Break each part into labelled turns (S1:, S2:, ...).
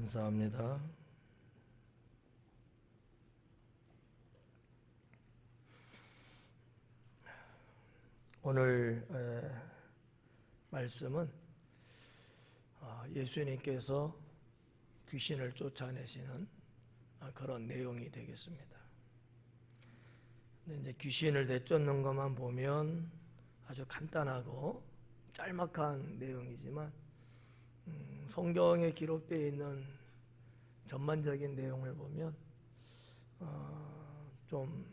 S1: 감사합니다. 오늘 말씀은 예수님께서 귀신을 쫓아내시는 그런 내용이 되겠습니다. 근데 이제 귀신을 내쫓는 것만 보면 아주 간단하고 짤막한 내용이지만 성경에 기록되어 있는 전반적인 내용을 보면 좀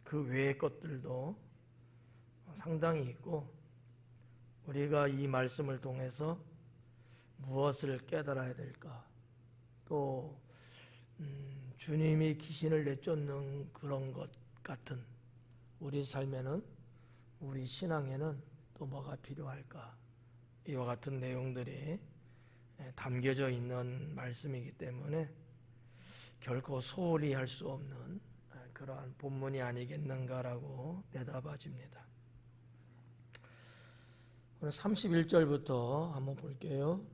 S1: 그 외의 것들도 상당히 있고, 우리가 이 말씀을 통해서 무엇을 깨달아야 될까, 또 주님이 귀신을 내쫓는 그런 것 같은 우리 삶에는, 우리 신앙에는 또 뭐가 필요할까, 이와 같은 내용들이 담겨져 있는 말씀이기 때문에 결코 소홀히 할 수 없는 그러한 본문이 아니겠는가라고 내다봐집니다. 오늘 31절부터 한번 볼게요.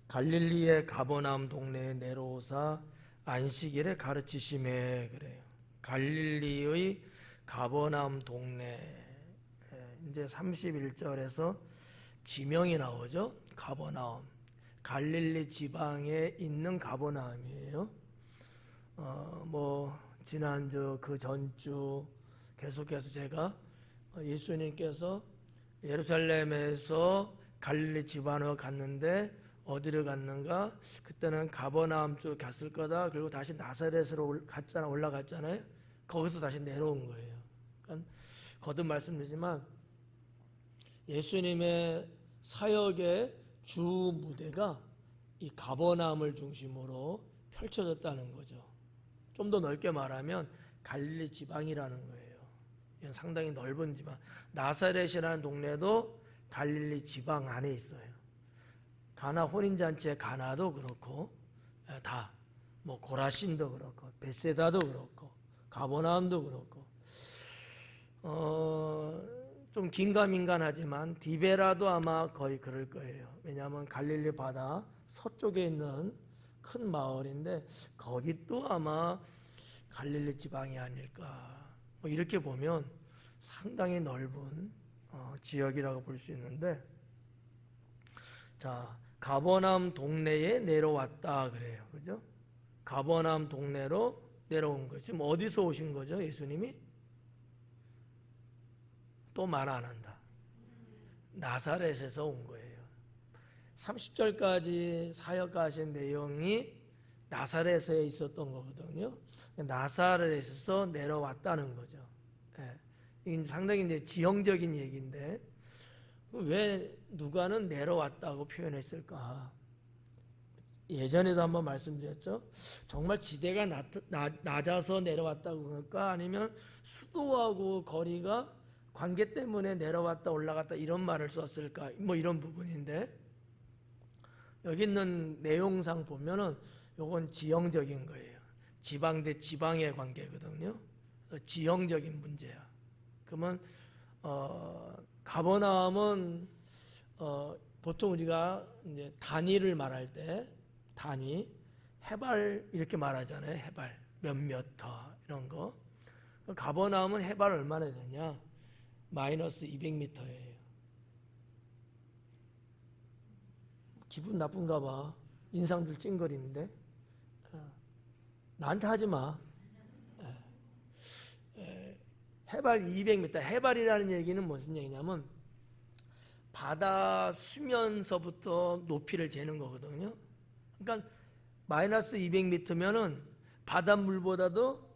S1: 갈릴리의 가버나움 동네에 내려오사 안식일에 가르치심에, 그래요. 갈릴리의 가버나움 동네. 이제 31절에서 지명이 나오죠. 가버나움. 갈릴리 지방에 있는 가버나움이에요. 지난주 그 전주 계속해서 제가 예수님께서 예루살렘에서 갈릴리 지방으로 갔는데 어디로 갔는가? 그때는 가버나움 쪽 갔을 거다. 그리고 다시 나사렛으로 올라갔잖아요. 거기서 다시 내려온 거예요. 그러니까 거듭 말씀드리지만 예수님의 사역의 주 무대가 이 가버나움을 중심으로 펼쳐졌다는 거죠. 좀 더 넓게 말하면 갈릴리 지방이라는 거예요. 이건 상당히 넓은 지방. 나사렛이라는 동네도 갈릴리 지방 안에 있어요. 가나 혼인잔치의 가나도 그렇고, 다 고라신도 그렇고, 베세다도 그렇고, 가버나움도 그렇고, 좀 긴가민가하지만 디베라도 아마 거의 그럴 거예요. 왜냐하면 갈릴리 바다 서쪽에 있는 큰 마을인데 거기도 아마 갈릴리 지방이 아닐까, 이렇게 보면 상당히 넓은 지역이라고 볼 수 있는데, 자, 가버나움 동네에 내려왔다 그래요. 그죠? 가버나움 동네로 내려온 거죠. 지금 어디서 오신 거죠, 예수님이? 또 말 안 한다. 나사렛에서 온 거예요. 30절까지 사역하신 내용이 나사렛에 있었던 거거든요. 나사렛에서 내려왔다는 거죠. 이게 상당히 이제 지형적인 얘기인데, 왜 누가는 내려왔다고 표현했을까? 예전에도 한번 말씀드렸죠. 정말 지대가 낮아서 내려왔다고 그럴까? 아니면 수도하고 거리가 관계 때문에 내려왔다 올라갔다 이런 말을 썼을까? 이런 부분인데, 여기 있는 내용상 보면은 요건 지형적인 거예요. 지방 대 지방의 관계거든요. 지형적인 문제야. 그러면 가버나움은 보통 우리가 이제 단위를 말할 때 단위, 해발 이렇게 말하잖아요. 해발 몇 미터 이런 거. 가버나움은 해발 얼마나 되냐? 마이너스 200m예요. 기분 나쁜가 봐. 인상들 찡거리는데. 나한테 하지 마. 해발 200m. 해발이라는 얘기는 무슨 얘기냐면 바다 수면서부터 높이를 재는 거거든요. 그러니까 마이너스 200m면은 바닷물보다도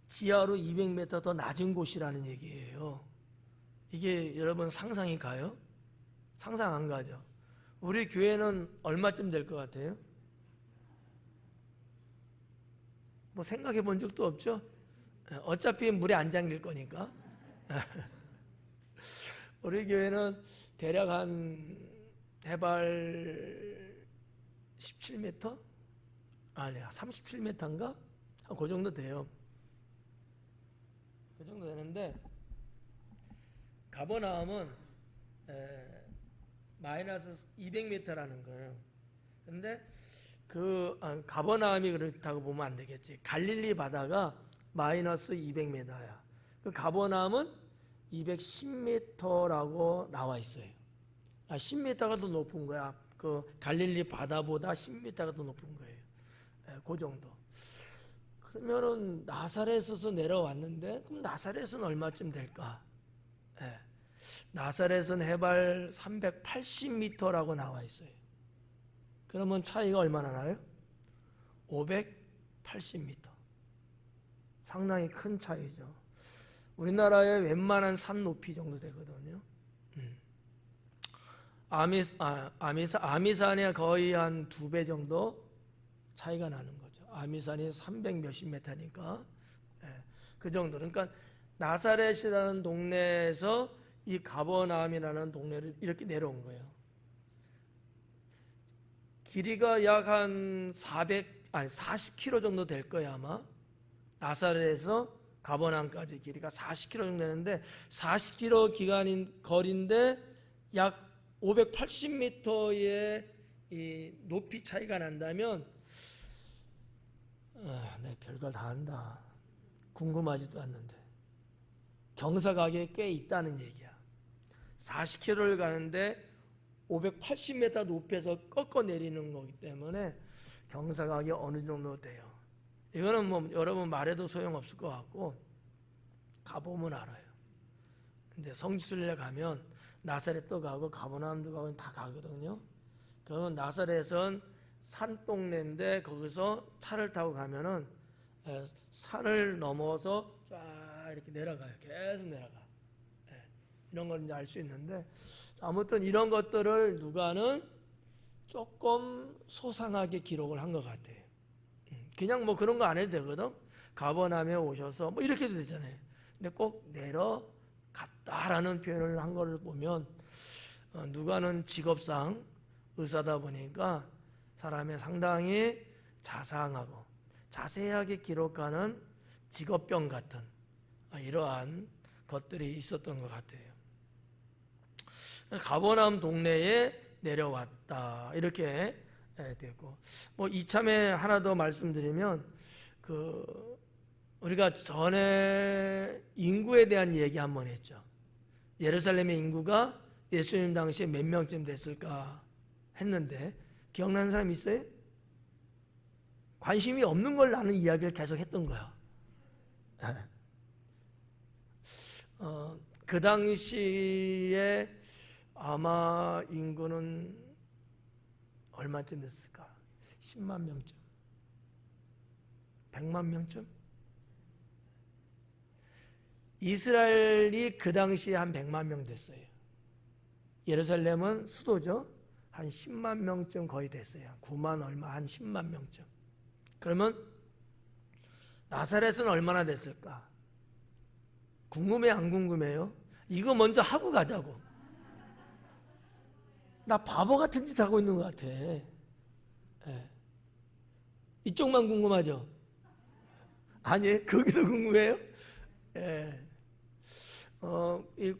S1: 지하로 200m 더 낮은 곳이라는 얘기예요. 이게 여러분 상상이 가요? 상상 안 가죠? 우리 교회는 얼마쯤 될 것 같아요? 생각해 본 적도 없죠? 어차피 물에 안 잠길 거니까. 우리 교회는 대략 한 해발 17m? 아니야, 37m인가? 그 정도 돼요. 그 정도 되는데, 가버나움은 마이너스 200m라는 거예요. 근데 가버나움이 그렇다고 보면 안 되겠지. 갈릴리 바다가 마이너스 200m야. 그 가버나움은 210m라고 나와 있어요. 10m가 더 높은 거야. 그 갈릴리 바다보다 10m가 더 높은 거예요. 그 정도. 그러면은 나사렛에서 내려왔는데 그럼 나사렛은 얼마쯤 될까? 나사렛은 해발 380m라고 나와 있어요. 그러면 차이가 얼마나 나요? 580m. 상당히 큰 차이죠. 우리나라의 웬만한 산 높이 정도 되거든요. 아미산에 거의 한 2배 정도 차이가 나는 거죠. 아미산이 300 몇십 메타니까. 그 정도. 그러니까 나사렛이라는 동네에서 이 가버나움이라는 동네를 이렇게 내려온 거예요. 길이가 약 한 40km 정도 될 거예요, 아마. 나사렛에서 가버나움까지 길이가 40km 정도 되는데 40km 거리인데 약 580m의 이 높이 차이가 난다면 내 별걸 다 한다. 궁금하지도 않는데 경사각이 꽤 있다는 얘기야. 40km를 가는데 580m 높이에서 꺾어 내리는 거기 때문에 경사각이 어느 정도 돼요. 이거는 뭐 여러분 말해도 소용없을 것 같고 가보면 알아요. 근데 성지순례 가면 나사렛도 가고 가버나움도 가고 다 가거든요. 그러면 나사렛은 산동네인데 거기서 차를 타고 가면은 산을 넘어서 쫙 이렇게 내려가요. 계속 내려가. 이런 걸 이제 알 수 있는데 아무튼 이런 것들을 누가는 조금 소상하게 기록을 한 것 같아요. 그냥 뭐 그런 거 안 해도 되거든. 가버나움에 오셔서 뭐 이렇게 해도 되잖아요. 근데 꼭 내려갔다라는 표현을 한 거를 보면 누가는 직업상 의사다 보니까 사람의 상당히 자상하고 자세하게 기록하는 직업병 같은 이러한 것들이 있었던 것 같아요. 가버나움 동네에 내려왔다 이렇게 되고 뭐 이참에 하나 더 말씀드리면 우리가 전에 인구에 대한 얘기 한번 했죠. 예루살렘의 인구가 예수님 당시에 몇 명쯤 됐을까 했는데 기억나는 사람 있어요? 관심이 없는 걸 나는 이야기를 계속 했던 거야. 그 당시에 아마 인구는 얼마쯤 됐을까? 10만 명쯤? 100만 명쯤? 이스라엘이 그 당시에 한 100만 명 됐어요. 예루살렘은 수도죠. 한 10만 명쯤 거의 됐어요. 9만 얼마, 한 10만 명쯤. 그러면 나사렛은 얼마나 됐을까? 궁금해 안 궁금해요? 이거 먼저 하고 가자고. 나 바보 같은 짓 하고 있는 것 같아. 이쪽만 궁금하죠? 아니, 거기도 궁금해요? 이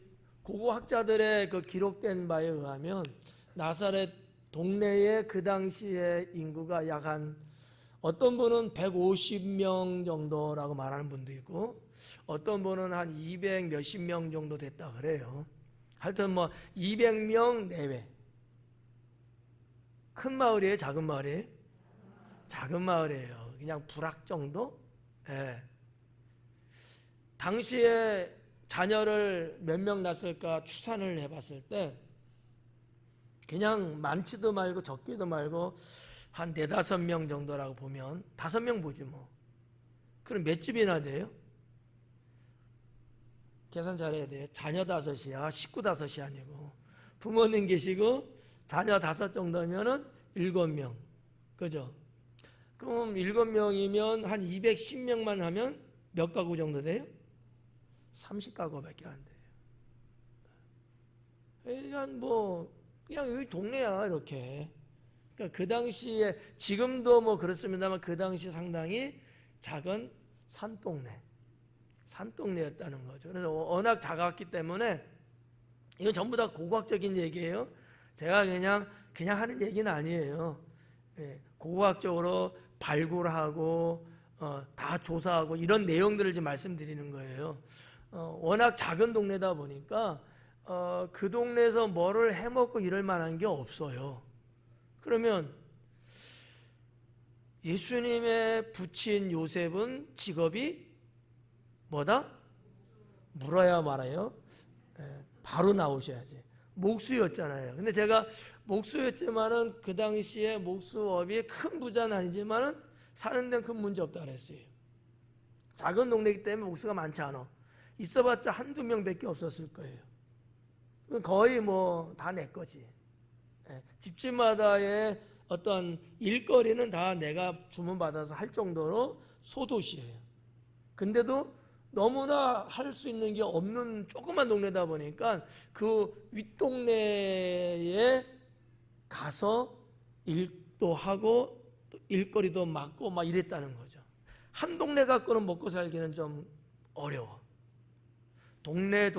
S1: 고고학자들의 그 기록된 바에 의하면 나사렛 동네의 그 당시의 인구가 약 한 어떤 분은 150명 정도라고 말하는 분도 있고 어떤 분은 한 200 몇십 명 정도 됐다 그래요. 하여튼 뭐 200명 내외. 큰 마을이에요? 작은 마을이에요? 작은 마을이에요. 그냥 불악 정도? 당시에 자녀를 몇 명 낳았을까 추산을 해봤을 때 그냥 많지도 말고 적기도 말고 한 4-5명 정도라고 보면 5명 보지 뭐. 그럼 몇 집이나 돼요? 계산 잘해야 돼요. 자녀 5이야. 식구 5이 아니고. 부모님 계시고 자녀 5 정도면은 7명. 그죠? 그럼 7명이면 한 210명만 하면 몇 가구 정도 돼요? 30가구밖에 안 돼요. 그냥 그냥 여기 동네야, 이렇게. 그러니까 그 당시에, 지금도 뭐 그렇습니다만 그 당시 상당히 작은 산동네였다는 거죠. 그래서 워낙 작았기 때문에 이건 전부 다 고고학적인 얘기예요. 제가 그냥 하는 얘기는 아니에요. 고고학적으로 발굴하고 다 조사하고 이런 내용들을 지금 말씀드리는 거예요. 워낙 작은 동네다 보니까 그 동네에서 뭐를 해먹고 이럴 만한 게 없어요. 그러면 예수님의 부친 요셉은 직업이 뭐다? 물어야 말아요. 바로 나오셔야지. 목수였잖아요. 근데 제가 목수였지만은 그 당시에 목수업이 큰 부자는 아니지만은 사는 데는 큰 문제 없다 그랬어요. 작은 동네이기 때문에 목수가 많지 않아. 있어봤자 한두 명밖에 없었을 거예요. 거의 뭐 다 내 거지. 집집마다의 어떤 일거리는 다 내가 주문받아서 할 정도로 소도시예요. 근데도 너무나 할 수 있는 게 없는 조그만 동네다 보니까 그 윗동네에 가서 일도 하고 일거리도 맡고 막 이랬다는 거죠. 한 동네 갖고는 먹고 살기는 좀 어려워. 동네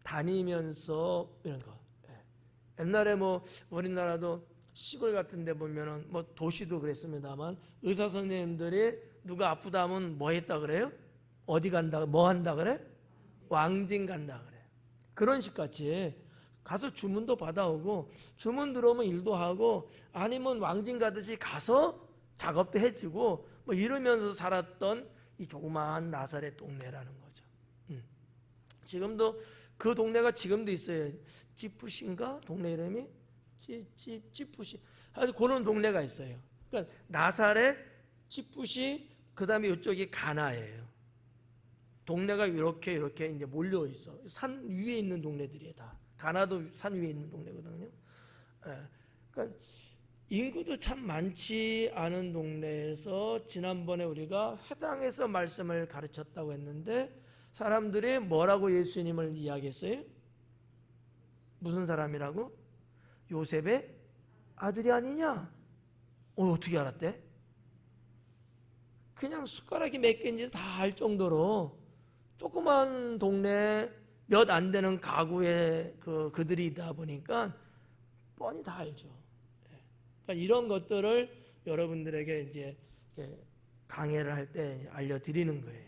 S1: 다니면서 이런 거. 옛날에 뭐 우리나라도 시골 같은 데 보면은 뭐 도시도 그랬습니다만 의사 선생님들이 누가 아프다 하면 뭐 했다 그래요? 어디 간다, 뭐 한다 그래? 왕진 간다 그래. 그런 식같이 가서 주문도 받아오고 주문 들어오면 일도 하고 아니면 왕진 가듯이 가서 작업도 해주고 뭐 이러면서 살았던 이 조그마한 나사렛 동네라는 거죠. 지금도 그 동네가 지금도 있어요. 찌푸시인가? 동네 이름이? 찌푸시. 아주 그런 동네가 있어요. 그러니까 나사렛, 찌푸시, 그 다음에 이쪽이 가나예요. 동네가 이렇게 이제 몰려 있어. 산 위에 있는 동네들이에요, 다. 가나도 산 위에 있는 동네거든요. 그러니까 인구도 참 많지 않은 동네에서 지난번에 우리가 회당에서 말씀을 가르쳤다고 했는데 사람들이 뭐라고 예수님을 이야기했어요? 무슨 사람이라고? 요셉의 아들이 아니냐? 어떻게 알았대? 그냥 숟가락이 몇 개인지 다 알 정도로 조그만 동네 몇 안 되는 가구에 그들이 있다 보니까 뻔히 다 알죠. 그러니까 이런 것들을 여러분들에게 이제 강해를 할 때 알려드리는 거예요.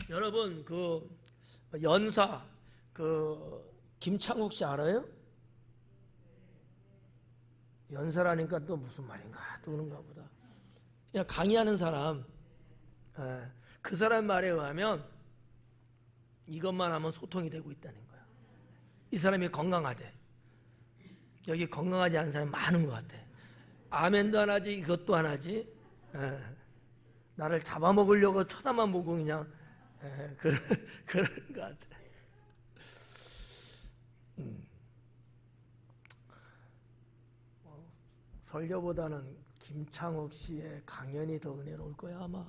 S1: 여러분 그 연사 김창욱 씨 알아요? 연사라니까 또 무슨 말인가 또 그런가 보다. 그냥 강의하는 사람, 그 사람 말에 의하면 이것만 하면 소통이 되고 있다는 거야. 이 사람이 건강하대. 여기 건강하지 않은 사람이 많은 것 같아. 아멘도 안 하지 이것도 안 하지. 나를 잡아먹으려고 쳐다만 보고 그냥 그런 것 같아. 설교보다는 김창욱 씨의 강연이 더 은혜로울 거야 아마.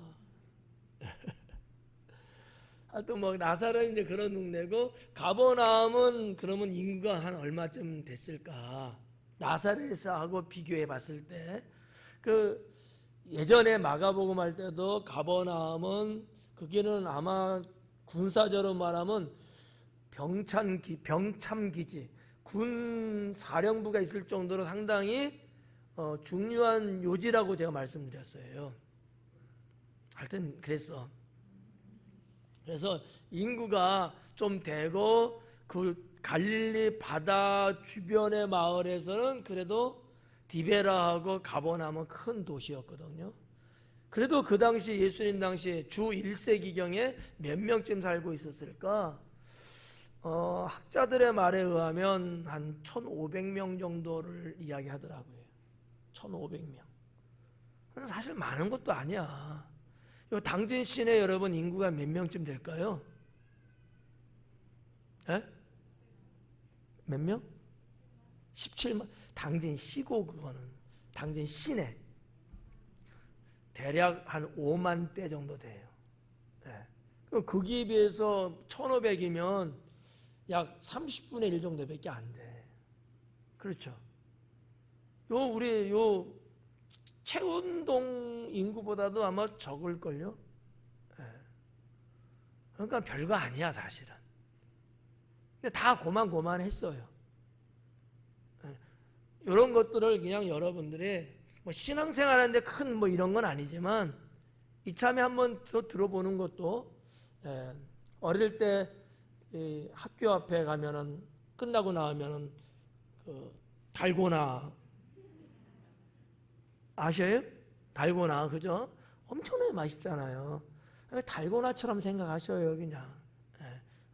S1: 하여튼 뭐 나사렛은 이제 그런 동네고 가버나움은 그러면 인구가 한 얼마쯤 됐을까? 나사렛하고 비교해 봤을 때 그 예전에 마가복음 할 때도 가버나움은 거기는 아마 군사적으로 말하면 병참기지 군 사령부가 있을 정도로 상당히 중요한 요지라고 제가 말씀드렸어요. 하여튼 그랬어. 그래서 인구가 좀 되고 그 갈릴리 바다 주변의 마을에서는 그래도 디베라하고 가버나움은 큰 도시였거든요. 그래도 그 당시 예수님 당시 주 1세기경에 몇 명쯤 살고 있었을까? 학자들의 말에 의하면 한 1,500명 정도를 이야기하더라고요. 1,500명. 사실 많은 것도 아니야. 당진 시내 여러분 인구가 몇 명쯤 될까요? 몇 명? 17만. 당진 시고 그거는 당진 시내 대략 한 5만 대 정도 돼요. 거기에 비해서 1,500이면 약 30분의 1 정도밖에 안 돼. 그렇죠. 우리 채운동 인구보다도 아마 적을걸요. 예. 그러니까 별거 아니야 사실은. 근데 다 고만고만했어요. 이런 것들을 그냥 여러분들이 뭐 신앙생활하는데 큰 뭐 이런 건 아니지만 이참에 한번 더 들어보는 것도, 어릴 때 학교 앞에 가면은 끝나고 나오면은 그 달고나 아셔요? 달고나, 그죠? 엄청나게 맛있잖아요. 달고나처럼 생각하셔요 그냥.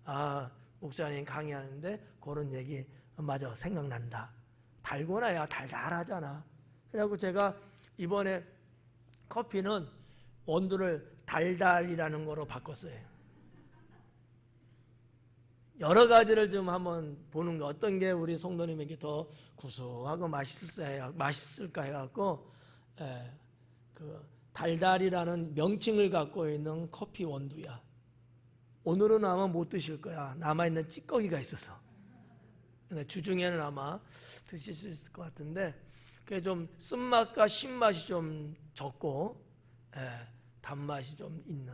S1: 아, 목사님 강의하는데 그런 얘기 맞아, 생각난다. 달고나야 달달하잖아. 그래갖고 제가 이번에 커피는 원두를 달달이라는 거로 바꿨어요. 여러 가지를 좀 한번 보는 거, 어떤 게 우리 성도님에게 더 구수하고 맛있을까 해갖고, 그 달달이라는 명칭을 갖고 있는 커피 원두야. 오늘은 아마 못 드실 거야. 남아있는 찌꺼기가 있어서. 근데 주중에는 아마 드실 수 있을 것 같은데, 그게 좀 쓴맛과 신맛이 좀 적고, 단맛이 좀 있는.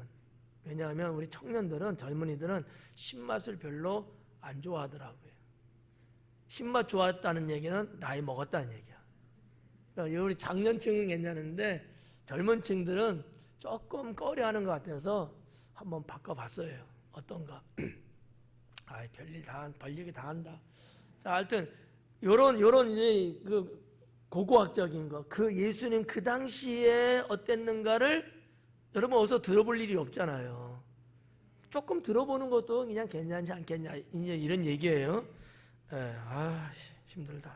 S1: 왜냐하면 우리 청년들은, 젊은이들은 신맛을 별로 안 좋아하더라고요. 신맛 좋아했다는 얘기는 나이 먹었다는 얘기야. 그러니까 우리 장년층은 괜찮은데 젊은 층들은 조금 꺼려하는 것 같아서 한번 바꿔봤어요. 어떤가? 아, 별얘기 다 한다. 자, 하여튼 요런 이제 그 고고학적인 거, 그 예수님 그 당시에 어땠는가를 여러분 어디서 들어볼 일이 없잖아요. 조금 들어보는 것도 그냥 괜찮지 않겠냐, 이제 이런 얘기예요. 힘들다.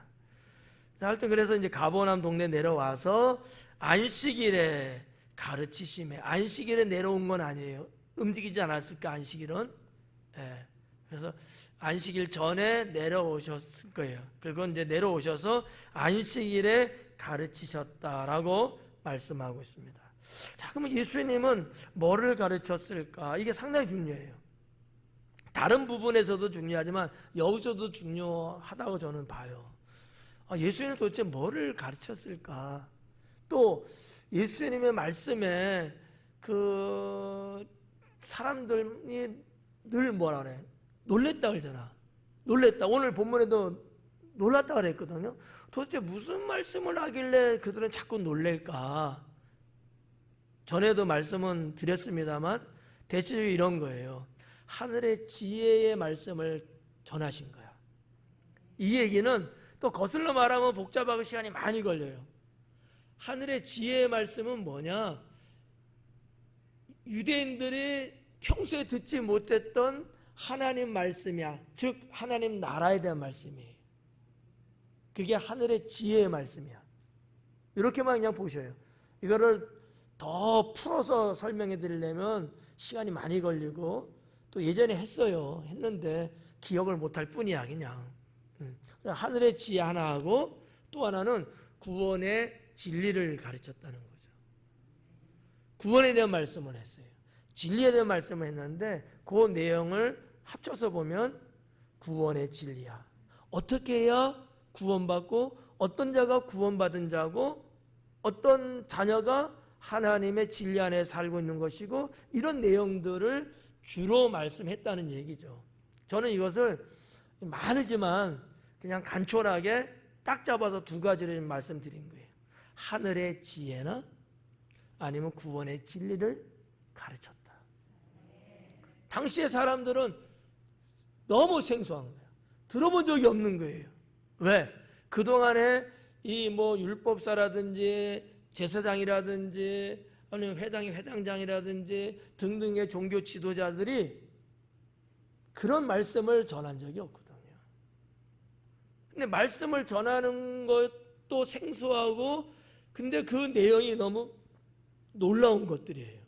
S1: 자, 하여튼 그래서 이제 가버나움 동네 내려와서 안식일에 가르치심에, 안식일에 내려온 건 아니에요. 움직이지 않았을까 안식일은? 그래서 안식일 전에 내려오셨을 거예요. 그리고 이제 내려오셔서 안식일에 가르치셨다라고 말씀하고 있습니다. 자, 그러면 예수님은 뭐를 가르쳤을까? 이게 상당히 중요해요. 다른 부분에서도 중요하지만 여기서도 중요하다고 저는 봐요. 예수님은 도대체 뭐를 가르쳤을까? 또 예수님의 말씀에 그 사람들이 늘 뭐라 그래? 놀랬다 그러잖아. 놀랬다. 오늘 본문에도 놀랐다 그랬거든요. 도대체 무슨 말씀을 하길래 그들은 자꾸 놀랄까? 전에도 말씀은 드렸습니다만 대체적으로 이런 거예요. 하늘의 지혜의 말씀을 전하신 거야. 이 얘기는 또 거슬러 말하면 복잡하고 시간이 많이 걸려요. 하늘의 지혜의 말씀은 뭐냐? 유대인들이 평소에 듣지 못했던 하나님 말씀이야. 즉 하나님 나라에 대한 말씀이에요. 그게 하늘의 지혜의 말씀이야. 이렇게만 그냥 보셔요. 이거를 더 풀어서 설명해 드리려면 시간이 많이 걸리고 또 예전에 했는데 기억을 못할 뿐이야 그냥. 하늘의 지혜 하나하고 또 하나는 구원의 진리를 가르쳤다는 거죠. 구원에 대한 말씀을 했어요. 진리에 대한 말씀을 했는데 그 내용을 합쳐서 보면 구원의 진리야. 어떻게 해야 구원받고 어떤 자가 구원받은 자고 어떤 자녀가 하나님의 진리 안에 살고 있는 것이고 이런 내용들을 주로 말씀했다는 얘기죠. 저는 이것을 많으지만 그냥 간촐하게 딱 잡아서 두 가지를 말씀드린 거예요. 하늘의 지혜나 아니면 구원의 진리를 가르쳤다. 당시의 사람들은 너무 생소한 거예요. 들어본 적이 없는 거예요. 왜? 그동안에 이 뭐 율법사라든지 제사장이라든지 아니면 회당의 회당장이라든지 등등의 종교 지도자들이 그런 말씀을 전한 적이 없거든요. 근데 말씀을 전하는 것도 생소하고 근데 그 내용이 너무 놀라운 것들이에요.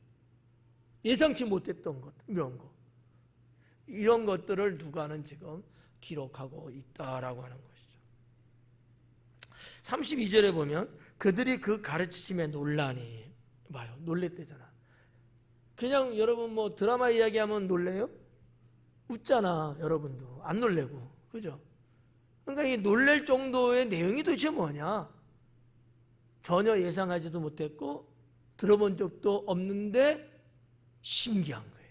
S1: 예상치 못했던 것, 이런 것들을 누가는 지금 기록하고 있다라고 하는 것이죠. 32절에 보면 그들이 그 가르치심에 놀라니 봐요. 놀랬대잖아. 그냥 여러분 뭐 드라마 이야기하면 놀래요? 웃잖아. 여러분도 안 놀래고, 그죠? 그러니까 이 놀랄 정도의 내용이 도대체 뭐냐? 전혀 예상하지도 못했고 들어본 적도 없는데 신기한 거예요.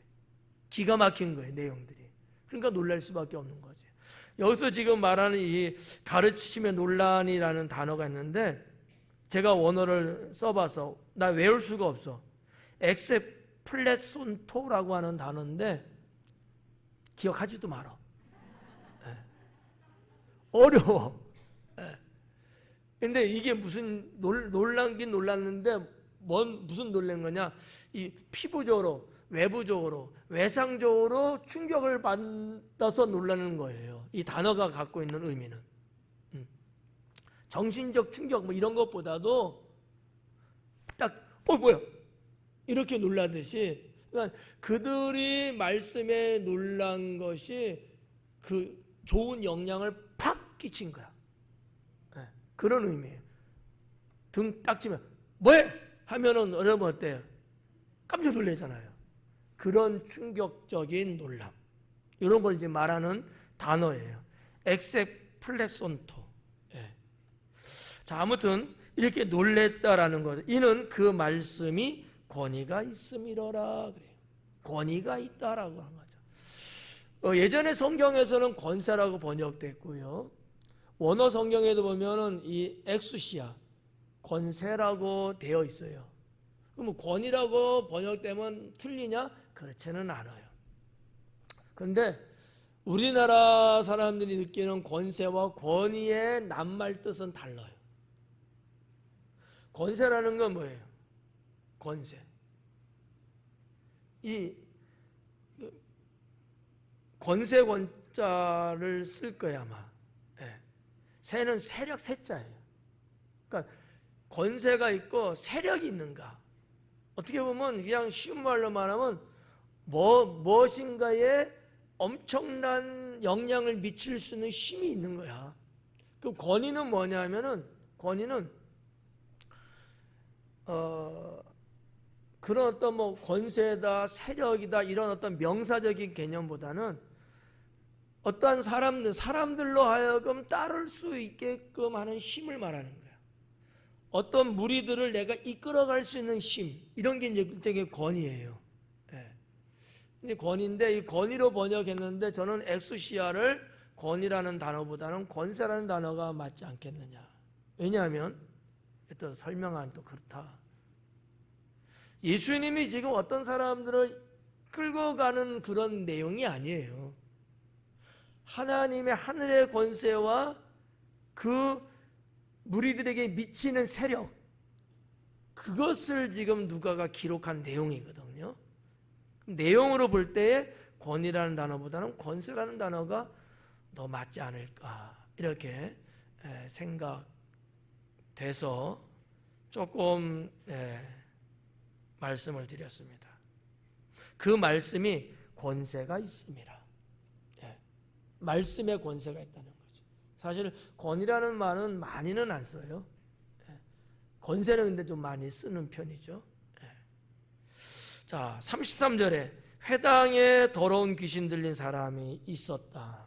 S1: 기가 막힌 거예요, 내용들이. 그러니까 놀랄 수밖에 없는 거죠. 여기서 지금 말하는 이 가르치심의 논란이라는 단어가 있는데 제가 원어를 써봐서 나 외울 수가 없어. 엑세플레손토라고 하는 단어인데 기억하지도 말아. 어려워. 근데 이게 무슨 놀란긴 놀랐는데 무슨 놀란 거냐? 이 피부적으로, 외부적으로, 외상적으로 충격을 받아서 놀라는 거예요. 이 단어가 갖고 있는 의미는. 정신적 충격 뭐 이런 것보다도 딱 뭐야? 이렇게 놀라듯이 그러니까 그들이 말씀에 놀란 것이 그 좋은 영향을 팍 끼친 거야. 그런 의미예요. 등 딱 치면 뭐해? 하면은 여러분 어때요? 깜짝 놀라잖아요. 그런 충격적인 놀람. 이런 걸 이제 말하는 단어예요. 엑세플레손토. 자, 아무튼 이렇게 놀랬다라는 것. 이는 그 말씀이 권위가 있음이로라 그래요. 권위가 있다라고 한 거죠. 예전에 성경에서는 권세라고 번역됐고요. 원어 성경에도 보면은 이 엑수시아 권세라고 되어 있어요. 그럼 권위라고 번역되면 틀리냐? 그렇지는 않아요. 그런데 우리나라 사람들이 느끼는 권세와 권위의 낱말 뜻은 달라요. 권세라는 건 뭐예요? 권세. 이 권세 권자를 쓸 거야 아마. 세는 세력 세자예요. 그러니까 권세가 있고 세력이 있는가. 어떻게 보면 그냥 쉬운 말로 말하면 무엇인가에 엄청난 영향을 미칠 수 있는 힘이 있는 거야. 그럼 권위는 뭐냐면은 권위는 그런 어떤 뭐 권세다, 세력이다 이런 어떤 명사적인 개념보다는 어떠한 사람들로 하여금 따를 수 있게끔 하는 힘을 말하는 거야. 어떤 무리들을 내가 이끌어갈 수 있는 힘, 이런 게 이제 일종의 권위예요. 근데 권위인데 이 권위로 번역했는데 저는 엑수시아를 권위라는 단어보다는 권세라는 단어가 맞지 않겠느냐. 왜냐하면 또 설명한 또 그렇다. 예수님이 지금 어떤 사람들을 끌고 가는 그런 내용이 아니에요. 하나님의 하늘의 권세와 그 무리들에게 미치는 세력, 그것을 지금 누가가 기록한 내용이거든요. 내용으로 볼 때에 권위라는 단어보다는 권세라는 단어가 더 맞지 않을까 이렇게 생각돼서 조금 말씀을 드렸습니다. 그 말씀이 권세가 있습니다. 말씀에 권세가 있다는 거죠. 사실 권위라는 말은 많이는 안 써요. 권세는 근데 좀 많이 쓰는 편이죠. 자, 33절에 회당에 더러운 귀신 들린 사람이 있었다.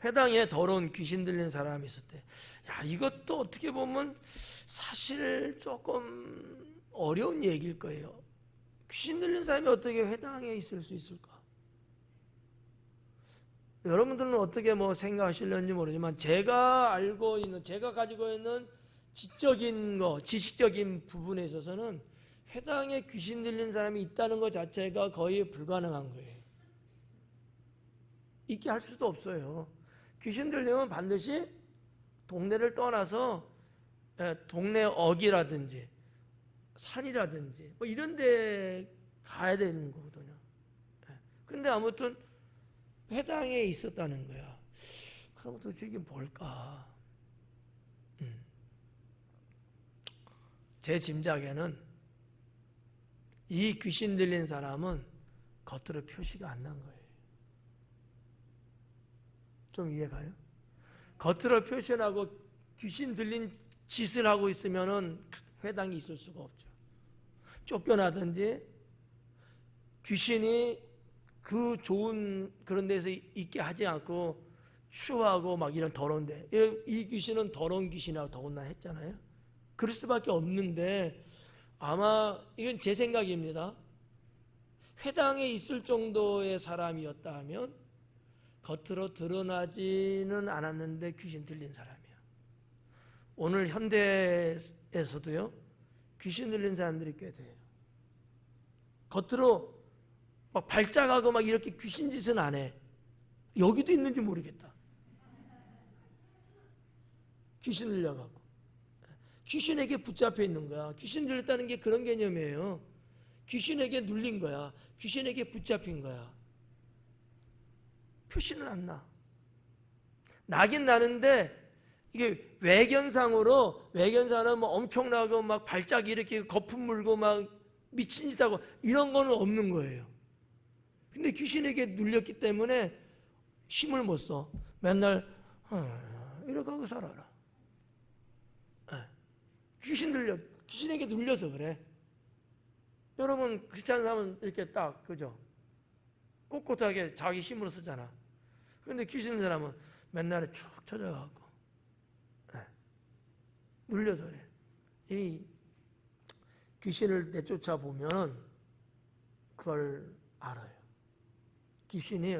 S1: 회당에 더러운 귀신 들린 사람이 있었대. 야, 이것도 어떻게 보면 사실 조금 어려운 얘기일 거예요. 귀신 들린 사람이 어떻게 회당에 있을 수 있을까? 여러분들은 어떻게 뭐 생각하실는지 모르지만 제가 알고 있는, 제가 가지고 있는 지적인 거, 지식적인 부분에 있어서는 회당에 귀신 들린 사람이 있다는 것 자체가 거의 불가능한 거예요. 있게 할 수도 없어요. 귀신 들리면 반드시 동네를 떠나서 동네 어귀라든지 산이라든지 뭐 이런 데 가야 되는 거거든요. 그런데 아무튼 회당에 있었다는 거야. 그럼 도대체 이게 뭘까? 제 짐작에는 이 귀신 들린 사람은 겉으로 표시가 안 난 거예요. 좀 이해가요? 겉으로 표시하고 귀신 들린 짓을 하고 있으면은 회당이 있을 수가 없죠. 쫓겨나든지 귀신이 그 좋은 그런 데서 있게 하지 않고 추하고 막 이런 더러운데, 이 귀신은 더러운 귀신이라고 더군다나 했잖아요. 그럴 수밖에 없는데 아마 이건 제 생각입니다. 회당에 있을 정도의 사람이었다 하면 겉으로 드러나지는 않았는데 귀신 들린 사람이야. 오늘 현대에서도요, 귀신 들린 사람들이 꽤 돼요. 겉으로 막 발작하고 막 이렇게 귀신 짓은 안 해. 여기도 있는지 모르겠다. 귀신 들려가고. 귀신에게 붙잡혀 있는 거야. 귀신 들렸다는 게 그런 개념이에요. 귀신에게 눌린 거야. 귀신에게 붙잡힌 거야. 표시는 안 나. 나긴 나는데 이게 외견상은 뭐 엄청나고 막 발작이 이렇게 거품 물고 막 미친 짓 하고 이런 거는 없는 거예요. 근데 귀신에게 눌렸기 때문에 힘을 못 써. 맨날 이렇게 하고 살아라. 귀신에게 눌려서 그래. 여러분 크리스찬 사람은 이렇게 딱 그죠? 꼿꼿하게 자기 힘으로 쓰잖아. 그런데 귀신 있는 사람은 맨날에 축 쳐져갖고 눌려서 그래. 이 귀신을 내쫓아 보면 그걸 알아요. 귀신이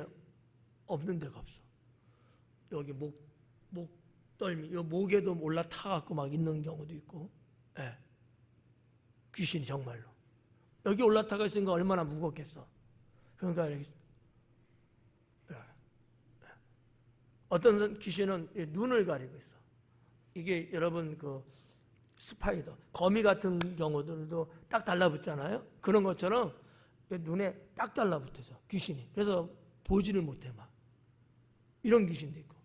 S1: 없는 데가 없어. 여기 목덜미, 목에도 올라타갖고 막 있는 경우도 있고, 귀신이 정말로 여기 올라타가 있으니까 얼마나 무겁겠어. 그러니까 이렇게 어떤 귀신은 눈을 가리고 있어. 이게 여러분 그 스파이더, 거미 같은 경우들도 딱 달라붙잖아요. 그런 것처럼 눈에 딱 달라붙어서 귀신이. 그래서 보지를 못해 막. 이런 귀신도 있고.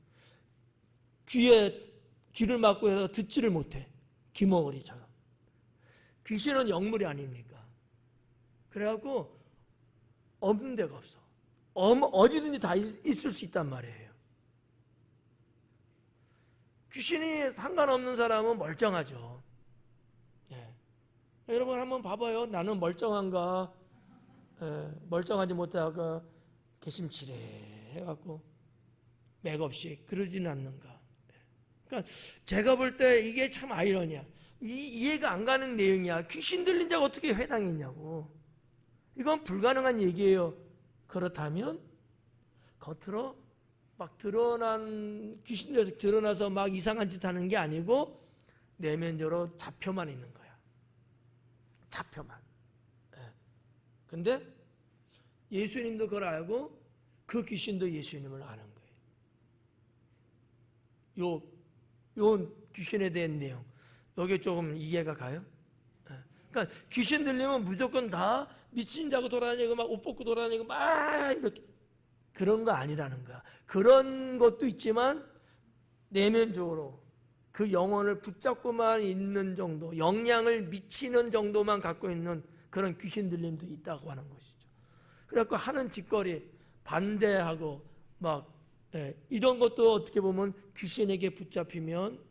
S1: 귀를 막고 해서 듣지를 못해. 귀머거리처럼. 귀신은 영물이 아닙니까? 그래갖고 없는 데가 없어. 어디든지 다 있을 수 있단 말이에요. 귀신이 상관없는 사람은 멀쩡하죠. 여러분 한번 봐봐요. 나는 멀쩡한가? 멀쩡하지 못하고 개심치레 해갖고 맥없이 그러지는 않는가? 그러니까 제가 볼 때 이게 참 아이러니야. 이해가 안 가는 내용이야. 귀신 들린 자가 어떻게 회당에 있냐고. 이건 불가능한 얘기예요. 그렇다면 겉으로 막 귀신 들려서 드러나서 막 이상한 짓 하는 게 아니고 내면적으로 잡혀만 있는 거야. 잡혀만. 근데 예수님도 그걸 알고 그 귀신도 예수님을 아는 거예요. 요 귀신에 대한 내용. 여기 조금 이해가 가요? 그러니까 귀신 들리면 무조건 다 미친 자고 돌아다니고 막 옷 벗고 돌아다니고 막 이렇게 그런 거 아니라는 거야. 그런 것도 있지만 내면적으로 그 영혼을 붙잡고만 있는 정도, 영향을 미치는 정도만 갖고 있는 그런 귀신 들림도 있다고 하는 것이죠. 그래갖고 하는 짓거리 반대하고 막 이런 것도 어떻게 보면 귀신에게 붙잡히면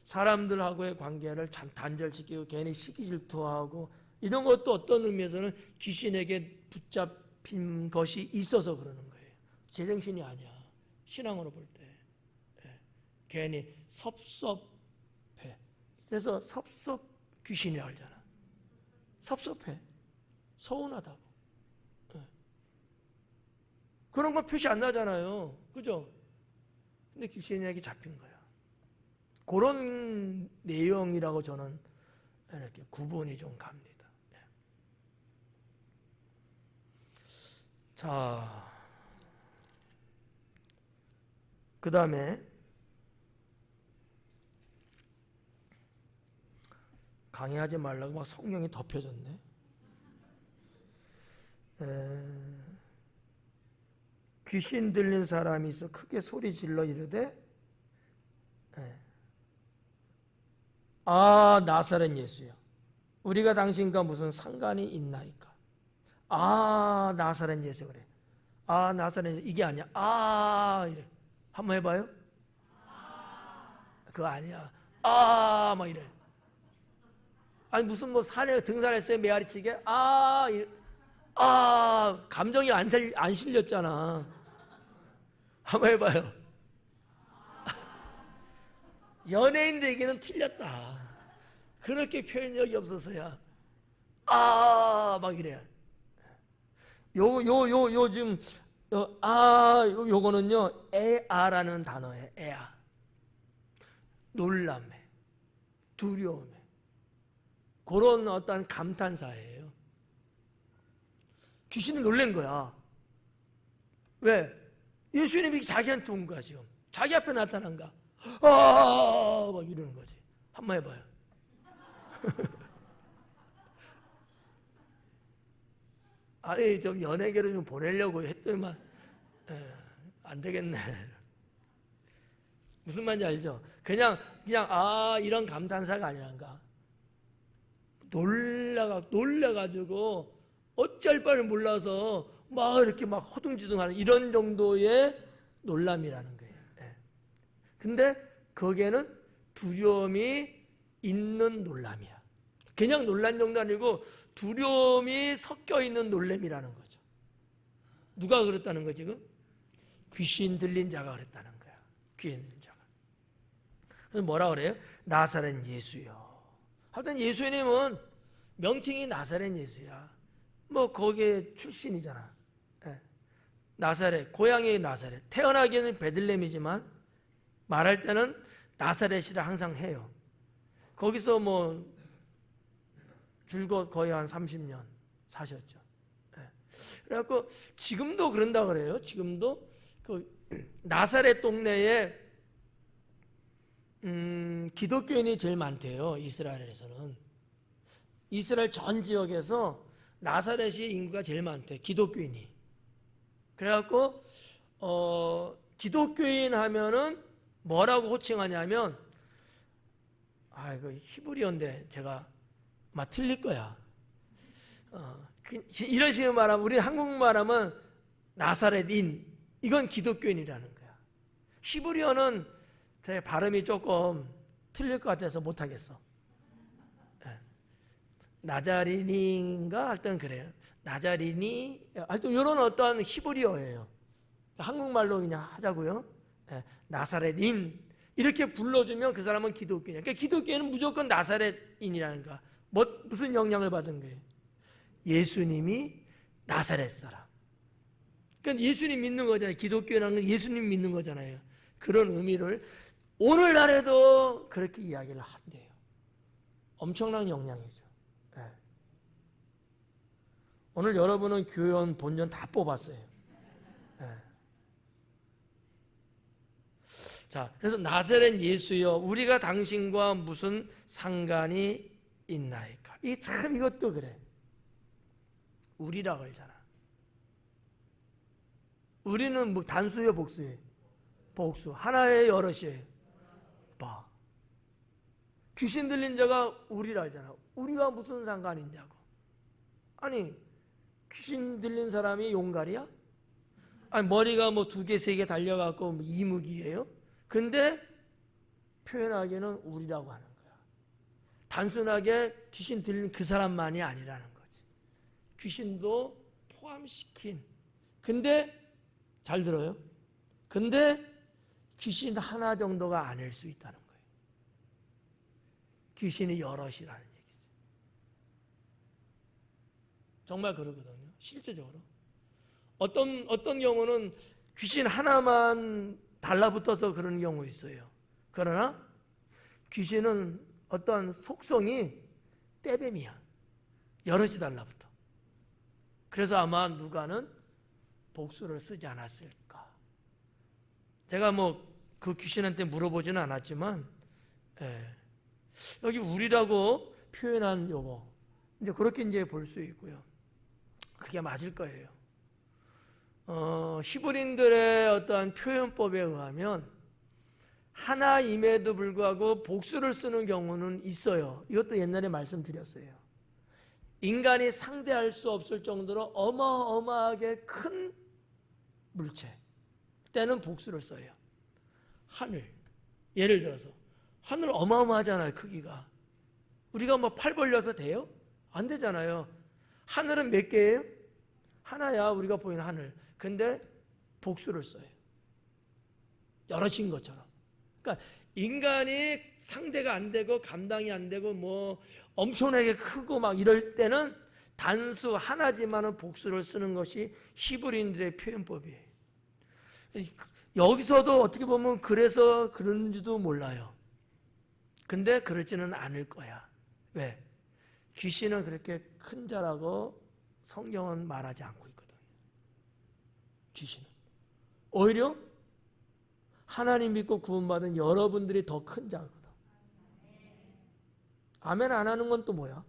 S1: 사람들하고의 관계를 단절시키고 괜히 시기 질투하고 이런 것도 어떤 의미에서는 귀신에게 붙잡힌 것이 있어서 그러는 거예요. 제정신이 아니야. 신앙으로 볼 때. 괜히 섭섭해. 그래서 섭섭 귀신이 알잖아. 섭섭해. 서운하다고. 그런 거 표시 안 나잖아요. 그죠? 근데 귀신에게 잡힌 거야. 그런 내용이라고 저는 이렇게 구분이 좀 갑니다. 자, 그 다음에 강의하지 말라고 막 성경이 덮여졌네. 귀신 들린 사람이 있어 크게 소리 질러 이르되 아 나사렛 예수여 우리가 당신과 무슨 상관이 있나이까. 아 나사렛 예수 그래. 아 나사렛 예수 이게 아니야. 아 이래. 한번 해봐요. 그거 아니야. 아 막 이래. 아니 무슨 뭐 산에 등산했어요 메아리치게. 아 이래. 아 감정이 안 실렸잖아. 한번 해봐요. 연예인들에게는 틀렸다. 그렇게 표현력이 없어서야 막 이래요. 요즘 요거는요 에아라는 단어예요. 에아. 놀람에, 두려움에, 그런 어떤 감탄사예요. 귀신이 놀란 거야. 왜? 예수님이 자기한테 온 거야. 지금 자기 앞에 나타난 거야. 막 이러는 거지. 한번 해봐요. 아니 좀 연예계로 좀 보내려고 했더니만 안 되겠네. 무슨 말인지 알죠? 그냥 이런 감탄사가 아니란가. 놀라가지고 어쩔 바를 몰라서 막 이렇게 막 허둥지둥하는 이런 정도의 놀람이라는 거예요. 근데 거기에는 두려움이 있는 놀람이야. 그냥 놀란 정도 아니고 두려움이 섞여 있는 놀람이라는 거죠. 누가 그랬다는 거지 지금? 귀신 들린 자가 그랬다는 거야. 귀신 들린 자가. 그래서 뭐라 그래요? 나사렛 예수요. 하여튼 예수님은 명칭이 나사렛 예수야. 뭐 거기에 출신이잖아. 나사렛, 고향이 나사렛. 태어나기는 베들레헴이지만 말할 때는 나사렛이라 항상 해요. 거기서 뭐 줄곧 거의 한 30년 사셨죠. 그래갖고 지금도 그런다 그래요. 지금도 그 나사렛 동네에 기독교인이 제일 많대요. 이스라엘에서는. 이스라엘 전 지역에서 나사렛이 인구가 제일 많대. 기독교인이. 그래갖고 기독교인 하면은 뭐라고 호칭하냐면 이거 히브리어인데 제가 막 틀릴 거야. 이런 식으로 말하면 우리 한국말 하면 나사렛인 이건 기독교인이라는 거야. 히브리어는 되게 발음이 조금 틀릴 것 같아서 못하겠어. 나자리니인가 할 때는 그래요. 나자리니 하여튼 이런 어떠한 히브리어예요. 한국말로 그냥 하자고요. 나사렛인 이렇게 불러주면 그 사람은 기독교인이야. 그러니까 기독교인은 무조건 나사렛인이라는 거야. 무슨 영향을 받은 거예요? 예수님이 나사렛 사람. 그러니까 예수님 믿는 거잖아요. 기독교라는 건 예수님 믿는 거잖아요. 그런 의미를 오늘날에도 그렇게 이야기를 한대요. 엄청난 영향이죠. 오늘 여러분은 교연, 본전 다 뽑았어요. 자, 그래서 나사렛 예수여, 우리가 당신과 무슨 상관이 있나이까? 이 참 이것도 그래. 우리라 그러잖아. 우리는 뭐 단수예요, 복수예요? 복수. 하나의 여럿이에요. 봐. 귀신 들린 자가 우리라 하잖아. 우리가 무슨 상관이냐고. 아니, 귀신 들린 사람이 용갈이야? 아니, 머리가 뭐 2개, 3개 달려갖고 뭐 이무기예요? 근데 표현하기에는 우리라고 하는 거야. 단순하게 귀신 들린 그 사람만이 아니라는 거지. 귀신도 포함시킨. 근데 잘 들어요. 근데 귀신 하나 정도가 아닐 수 있다는 거예요. 귀신이 여럿이라는 얘기죠. 정말 그러거든요. 실제적으로. 어떤 경우는 귀신 하나만 달라붙어서 그런 경우 있어요. 그러나 귀신은 어떤 속성이 떼뱀이야. 여럿이 달라붙어. 그래서 아마 누가는 복수를 쓰지 않았을까. 제가 뭐 그 귀신한테 물어보지는 않았지만 여기 우리라고 표현한 요거 이제 그렇게 이제 볼 수 있고요. 그게 맞을 거예요. 히브리인들의 어떠한 표현법에 의하면 하나임에도 불구하고 복수를 쓰는 경우는 있어요. 이것도 옛날에 말씀드렸어요. 인간이 상대할 수 없을 정도로 어마어마하게 큰 물체 때는 복수를 써요. 하늘, 예를 들어서 하늘 어마어마하잖아요. 크기가. 우리가 뭐 팔 벌려서 돼요? 안 되잖아요. 하늘은 몇 개예요? 하나야, 우리가 보이는 하늘. 근데 복수를 써요. 여럿인 것처럼. 그러니까 인간이 상대가 안 되고 감당이 안 되고 뭐 엄청나게 크고 막 이럴 때는 단수 하나지만은 복수를 쓰는 것이 히브리인들의 표현법이에요. 여기서도 어떻게 보면 그래서 그런지도 몰라요. 근데 그렇지는 않을 거야. 왜? 귀신은 그렇게 큰 자라고 성경은 말하지 않고 있거든요. 귀신은 오히려 하나님 믿고 구원받은 여러분들이 더 큰 자거든. 아멘 안 하는 건 또 뭐야?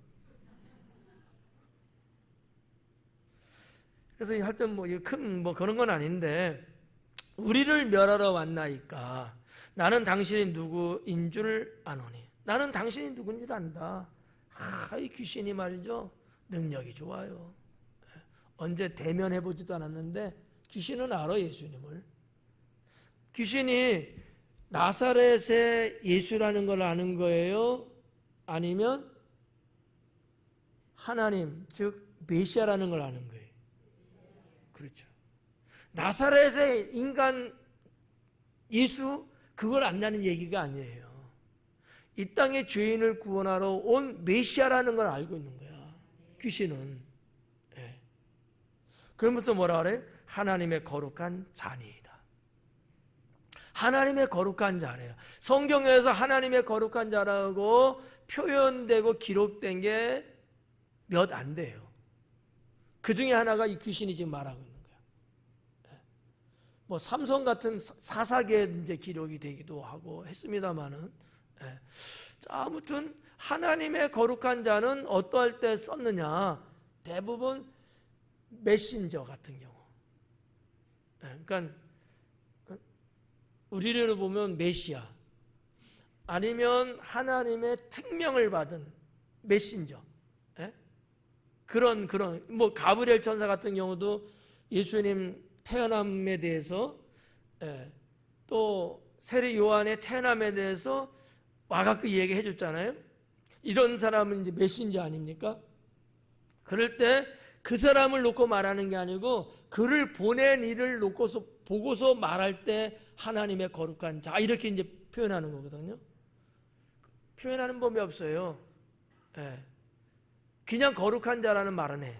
S1: 그래서 하여튼 뭐 큰 뭐 그런 건 아닌데, 우리를 멸하러 왔나이까 나는 당신이 누구인 줄 아노니. 나는 당신이 누군지 안다. 이 귀신이 말이죠, 능력이 좋아요. 언제 대면해보지도 않았는데 귀신은 알아, 예수님을. 귀신이 나사렛의 예수라는 걸 아는 거예요? 아니면 하나님, 즉 메시아라는 걸 아는 거예요? 그렇죠. 나사렛의 인간 예수, 그걸 안다는 얘기가 아니에요. 이 땅의 죄인을 구원하러 온 메시아라는 걸 알고 있는 거야, 귀신은. 예. 그러면서 뭐라 그래? 하나님의 거룩한 자니이다. 하나님의 거룩한 자래요. 성경에서 하나님의 거룩한 자라고 표현되고 기록된 게 몇 안 돼요. 그 중에 하나가 이 귀신이 지금 말하고 있는 거야. 뭐 삼손 같은 사사기에 이제 기록이 되기도 하고 했습니다만은, 자, 아무튼 하나님의 거룩한 자는 어떠할 때 썼느냐? 대부분 메신저 같은 경우. 그러니까 우리를 보면 메시아, 아니면 하나님의 특명을 받은 메신저. 그런 뭐 가브리엘 천사 같은 경우도 예수님 태어남에 대해서, 또 세례 요한의 태어남에 대해서 와갖고 얘기해 줬잖아요. 이런 사람은 이제 메신저 아닙니까? 그럴 때 그 사람을 놓고 말하는 게 아니고 그를 보낸 이를 놓고서 보고서 말할 때 하나님의 거룩한 자, 이렇게 이제 표현하는 거거든요. 표현하는 법이 없어요. 그냥 거룩한 자라는 말은 해.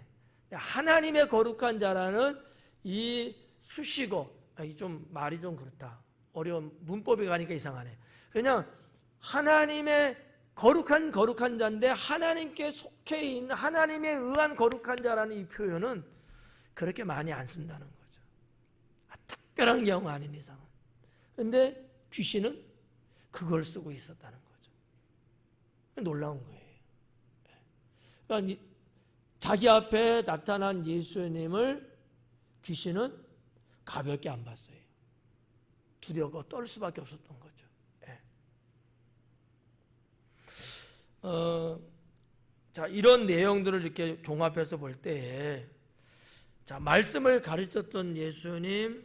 S1: 하나님의 거룩한 자라는 이 수식어, 좀 말이 좀 그렇다. 어려운 문법이 가니까 이상하네. 그냥 하나님의 거룩한 자인데 하나님께 속해 있는, 하나님에 의한 거룩한 자라는 이 표현은 그렇게 많이 안 쓴다는 거죠. 특별한 경우 아닌 이상은. 근데 귀신은 그걸 쓰고 있었다는 거죠. 놀라운 거예요. 그러니까 자기 앞에 나타난 예수님을 귀신은 가볍게 안 봤어요. 두려워 떨 수밖에 없었던 거죠. 자, 이런 내용들을 이렇게 종합해서 볼 때에, 자, 말씀을 가르쳤던 예수님,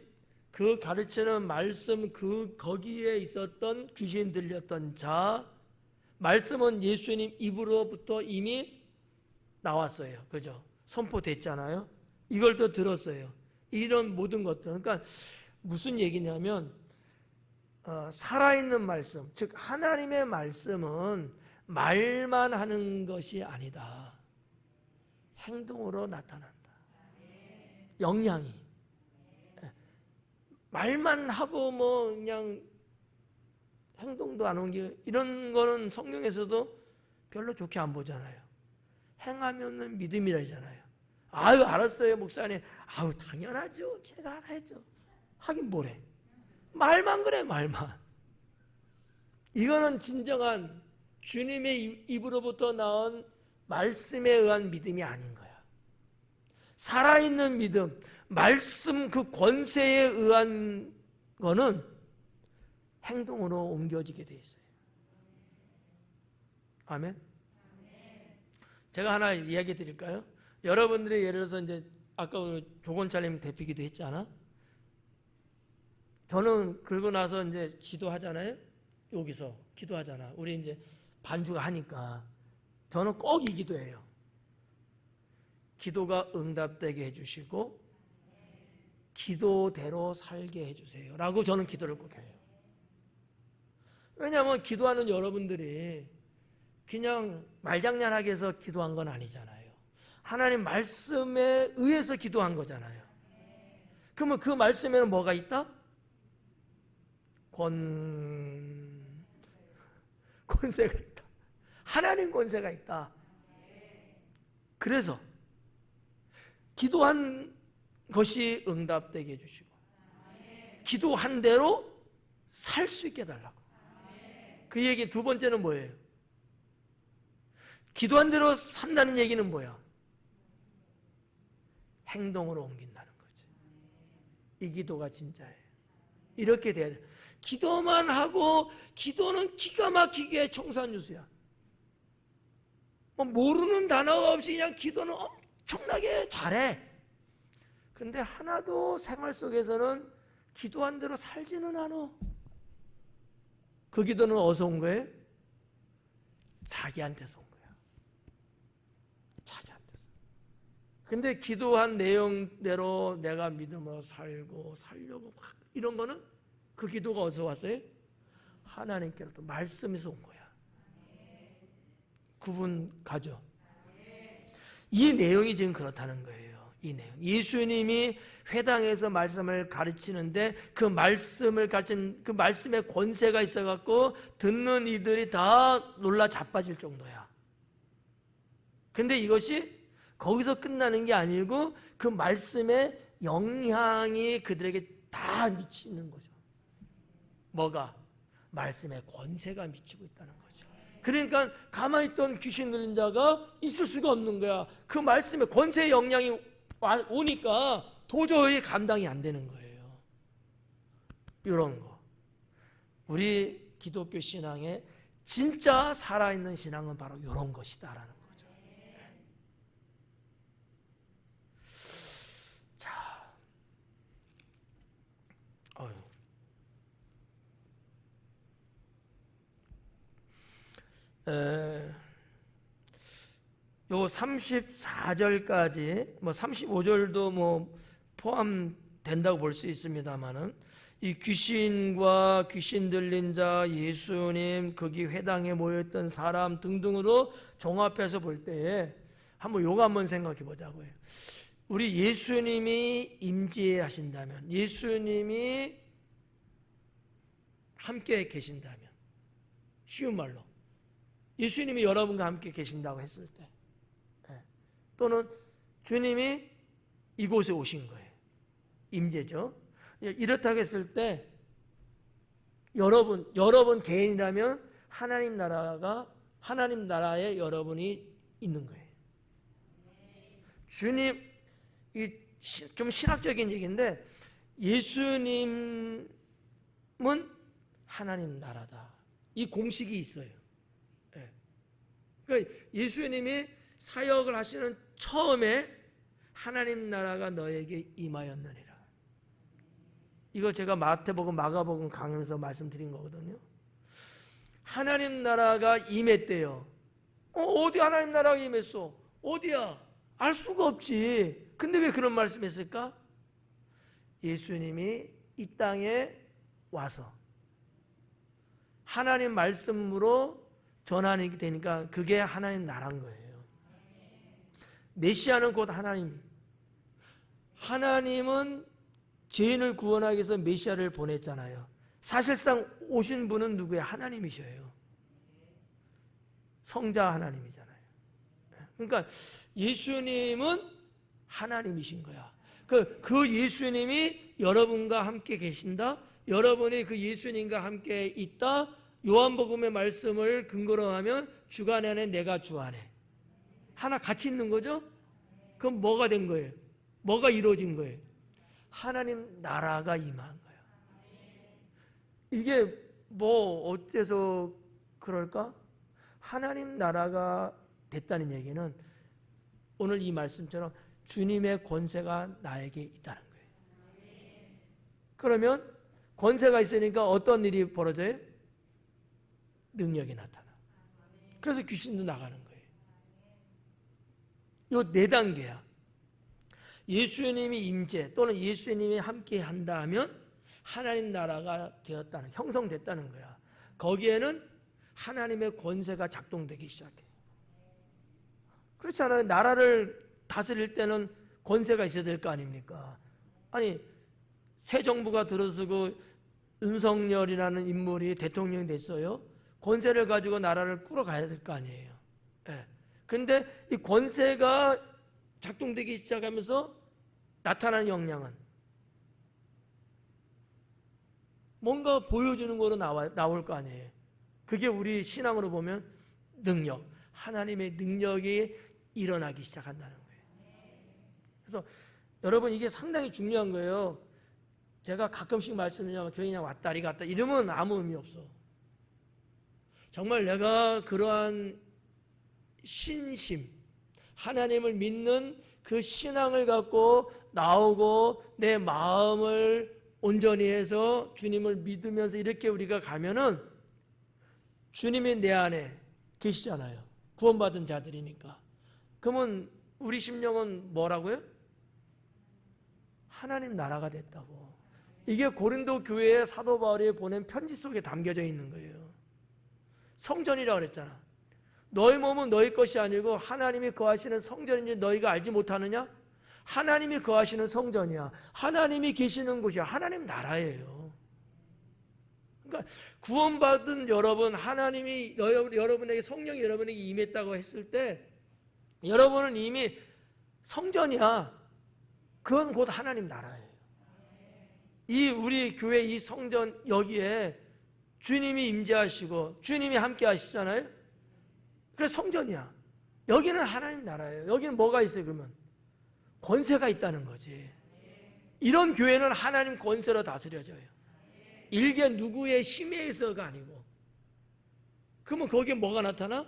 S1: 그 가르치는 말씀, 거기에 있었던 귀신 들렸던 자, 말씀은 예수님 입으로부터 이미 나왔어요. 그죠? 선포됐잖아요. 이걸 또 들었어요. 이런 모든 것들. 그러니까 무슨 얘기냐면, 살아있는 말씀, 즉 하나님의 말씀은 말만 하는 것이 아니다. 행동으로 나타난다. 영향이. 말만 하고 뭐 그냥 행동도 안 옮기고 이런 거는 성경에서도 별로 좋게 안 보잖아요. 행하면은 믿음이라 하잖아요. 아유, 알았어요, 목사님. 아유, 당연하죠. 제가 알아야죠. 하긴 뭐래. 말만 그래, 말만. 이거는 진정한 주님의 입으로부터 나온 말씀에 의한 믿음이 아닌 거야. 살아있는 믿음, 말씀 그 권세에 의한 거는 행동으로 옮겨지게 돼 있어요. 아멘. 제가 하나 이야기 드릴까요? 여러분들이 예를 들어서 이제 아까 조건찰님 대피기도 했잖아. 저는 그러고 나서 이제 기도하잖아요. 여기서 기도하잖아. 우리 이제 반주가 하니까 저는 꼭 이 기도해요. 기도가 응답되게 해주시고 기도대로 살게 해주세요 라고 저는 기도를 꼭 해요. 왜냐하면 기도하는 여러분들이 그냥 말장난하게 해서 기도한 건 아니잖아요. 하나님 말씀에 의해서 기도한 거잖아요. 그러면 그 말씀에는 뭐가 있다? 권세가 있다. 하나님 권세가 있다. 그래서 기도한 것이 응답되게 해주시고 기도한 대로 살 수 있게 해달라고. 그 얘기 두 번째는 뭐예요? 기도한 대로 산다는 얘기는 뭐야? 행동으로 옮긴다는 거지. 이 기도가 진짜예요. 이렇게 돼야 돼. 기도만 하고 기도는 기가 막히게 청산유수야. 뭐 모르는 단어가 없이 그냥 기도는 엄청나게 잘해. 근데 하나도 생활 속에서는 기도한 대로 살지는 않아. 그 기도는 어디서 온 거예요? 자기한테서 온 거야. 자기한테서. 근데 기도한 내용대로 내가 믿음으로 살고 살려고 이런 거는 그 기도가 어디서 왔어요? 하나님께로부터 말씀에서 온 거야. 구분 가죠? 이 내용이 지금 그렇다는 거예요. 이 내용. 예수님이 회당에서 말씀을 가르치는데 그 말씀을 가르친 그 말씀에 권세가 있어갖고 듣는 이들이 다 놀라 자빠질 정도야. 근데 이것이 거기서 끝나는 게 아니고 그 말씀의 영향이 그들에게 다 미치는 거죠. 뭐가? 말씀의 권세가 미치고 있다는 거죠. 그러니까 가만히 있던 귀신 들린 자가 있을 수가 없는 거야. 그 말씀의 권세의 영향이 오니까 도저히 감당이 안 되는 거예요. 이런 거. 우리 기독교 신앙의 진짜 살아있는 신앙은 바로 이런 것이다라는 거죠. 자, 요 34절까지 뭐 35절도 뭐 포함된다고 볼 수 있습니다만은 이 귀신과 귀신 들린 자, 예수님, 거기 회당에 모였던 사람 등등으로 종합해서 볼 때에 요거 한번 생각해 보자고요. 우리 예수님이 임재하신다면, 예수님이 함께 계신다면, 쉬운 말로 예수님이 여러분과 함께 계신다고 했을 때, 또는 주님이 이곳에 오신 거예요. 임재죠. 이렇다고 했을 때 여러분 개인이라면 하나님 나라에 여러분이 있는 거예요. 주님, 좀 신학적인 얘기인데 예수님은 하나님 나라다. 이 공식이 있어요. 그러니까 예수님이 사역을 하시는 처음에 하나님 나라가 너에게 임하였느니라. 이거 제가 마태복음, 마가복음 강의에서 말씀드린 거거든요. 하나님 나라가 임했대요. 어디 하나님 나라가 임했어? 어디야? 알 수가 없지. 근데 왜 그런 말씀했을까? 예수님이 이 땅에 와서 하나님 말씀으로 전하게 되니까 그게 하나님 나라인 거예요. 메시아는 곧 하나님. 하나님은 죄인을 구원하기 위해서 메시아를 보냈잖아요. 사실상 오신 분은 누구예요? 하나님이셔요. 성자 하나님이잖아요. 그러니까 예수님은 하나님이신 거야. 그 예수님이 여러분과 함께 계신다. 여러분이 그 예수님과 함께 있다. 요한복음의 말씀을 근거로 하면 주간 안에 내가 주 안에 하나 같이 있는 거죠? 그럼 뭐가 된 거예요? 뭐가 이루어진 거예요? 하나님 나라가 임한 거예요. 이게 뭐 어때서 그럴까? 하나님 나라가 됐다는 얘기는 오늘 이 말씀처럼 주님의 권세가 나에게 있다는 거예요. 그러면 권세가 있으니까 어떤 일이 벌어져요? 능력이 나타나. 그래서 귀신도 나가는 거예요. 요 4단계야. 예수님이 임재 또는 예수님이 함께 한다 하면 하나님 나라가 되었다는, 형성됐다는 거야. 거기에는 하나님의 권세가 작동되기 시작해요. 그렇잖아요. 나라를 다스릴 때는 권세가 있어야 될 거 아닙니까? 아니, 새 정부가 들어서고 윤석열이라는 인물이 대통령이 됐어요. 권세를 가지고 나라를 끌어가야 될 거 아니에요. 예. 근데 이 권세가 작동되기 시작하면서 나타나는 역량은 뭔가 보여주는 거로 나올 거 아니에요. 그게 우리 신앙으로 보면 능력, 하나님의 능력이 일어나기 시작한다는 거예요. 그래서 여러분 이게 상당히 중요한 거예요. 제가 가끔씩 말씀드리면 교회 그냥 왔다리 갔다 이러면 아무 의미 없어. 정말 내가 그러한 신심, 하나님을 믿는 그 신앙을 갖고 나오고 내 마음을 온전히 해서 주님을 믿으면서 이렇게 우리가 가면은 주님이 내 안에 계시잖아요. 구원받은 자들이니까. 그러면 우리 심령은 뭐라고요? 하나님 나라가 됐다고. 이게 고린도 교회에 사도 바울이 보낸 편지 속에 담겨져 있는 거예요. 성전이라고 그랬잖아. 너희 몸은 너희 것이 아니고 하나님이 거하시는 성전인지 너희가 알지 못하느냐? 하나님이 거하시는 성전이야. 하나님이 계시는 곳이야. 하나님 나라예요. 그러니까 구원받은 여러분, 하나님이 여러분에게 성령이 여러분에게 임했다고 했을 때 여러분은 이미 성전이야. 그건 곧 하나님 나라예요. 이 우리 교회 이 성전 여기에 주님이 임재하시고 주님이 함께 하시잖아요. 그래서 성전이야. 여기는 하나님 나라예요. 여기는 뭐가 있어요 그러면? 권세가 있다는 거지. 이런 교회는 하나님 권세로 다스려져요. 일개 누구의 힘에 의해서가 아니고. 그러면 거기에 뭐가 나타나?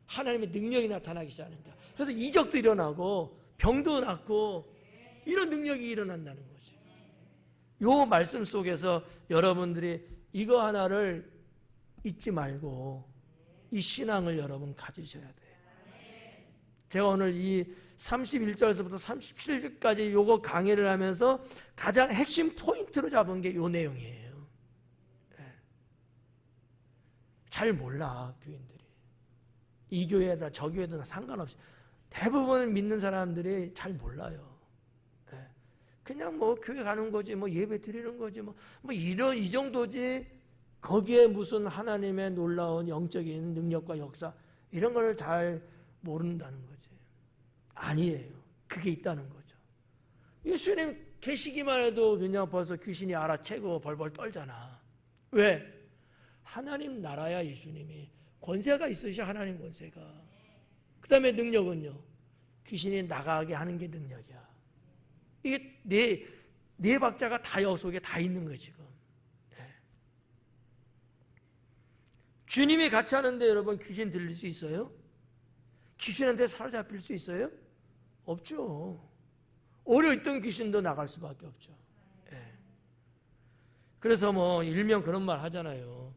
S1: 하나님의 능력이 나타나기 시작하는 거야. 그래서 이적도 일어나고 병도 낫고 이런 능력이 일어난다는 거지. 요 말씀 속에서 여러분들이 이거 하나를 잊지 말고 이 신앙을 여러분 가지셔야 돼요. 제가 오늘 이 31절에서부터 37절까지 요거 강의를 하면서 가장 핵심 포인트로 잡은 게 요 내용이에요. 잘 몰라 교인들이. 이 교회다 저 교회다 상관없이 대부분 믿는 사람들이 잘 몰라요. 그냥 뭐 교회 가는 거지 뭐 예배 드리는 거지 뭐 이런 이 정도지 거기에 무슨 하나님의 놀라운 영적인 능력과 역사 이런 걸 잘 모른다는 거지. 아니에요. 그게 있다는 거죠. 예수님 계시기만 해도 그냥 벌써 귀신이 알아채고 벌벌 떨잖아. 왜? 하나님 나라야. 예수님이 권세가 있으셔. 하나님 권세가. 그 다음에 능력은요, 귀신이 나가게 하는 게 능력이야. 이게 네 박자가 다 여 속에 다 있는 거예요 지금. 주님이 같이 하는데 여러분 귀신 들릴 수 있어요? 귀신한테 사로잡힐 수 있어요? 없죠. 오히려 있던 귀신도 나갈 수밖에 없죠. 그래서 뭐 일명 그런 말 하잖아요.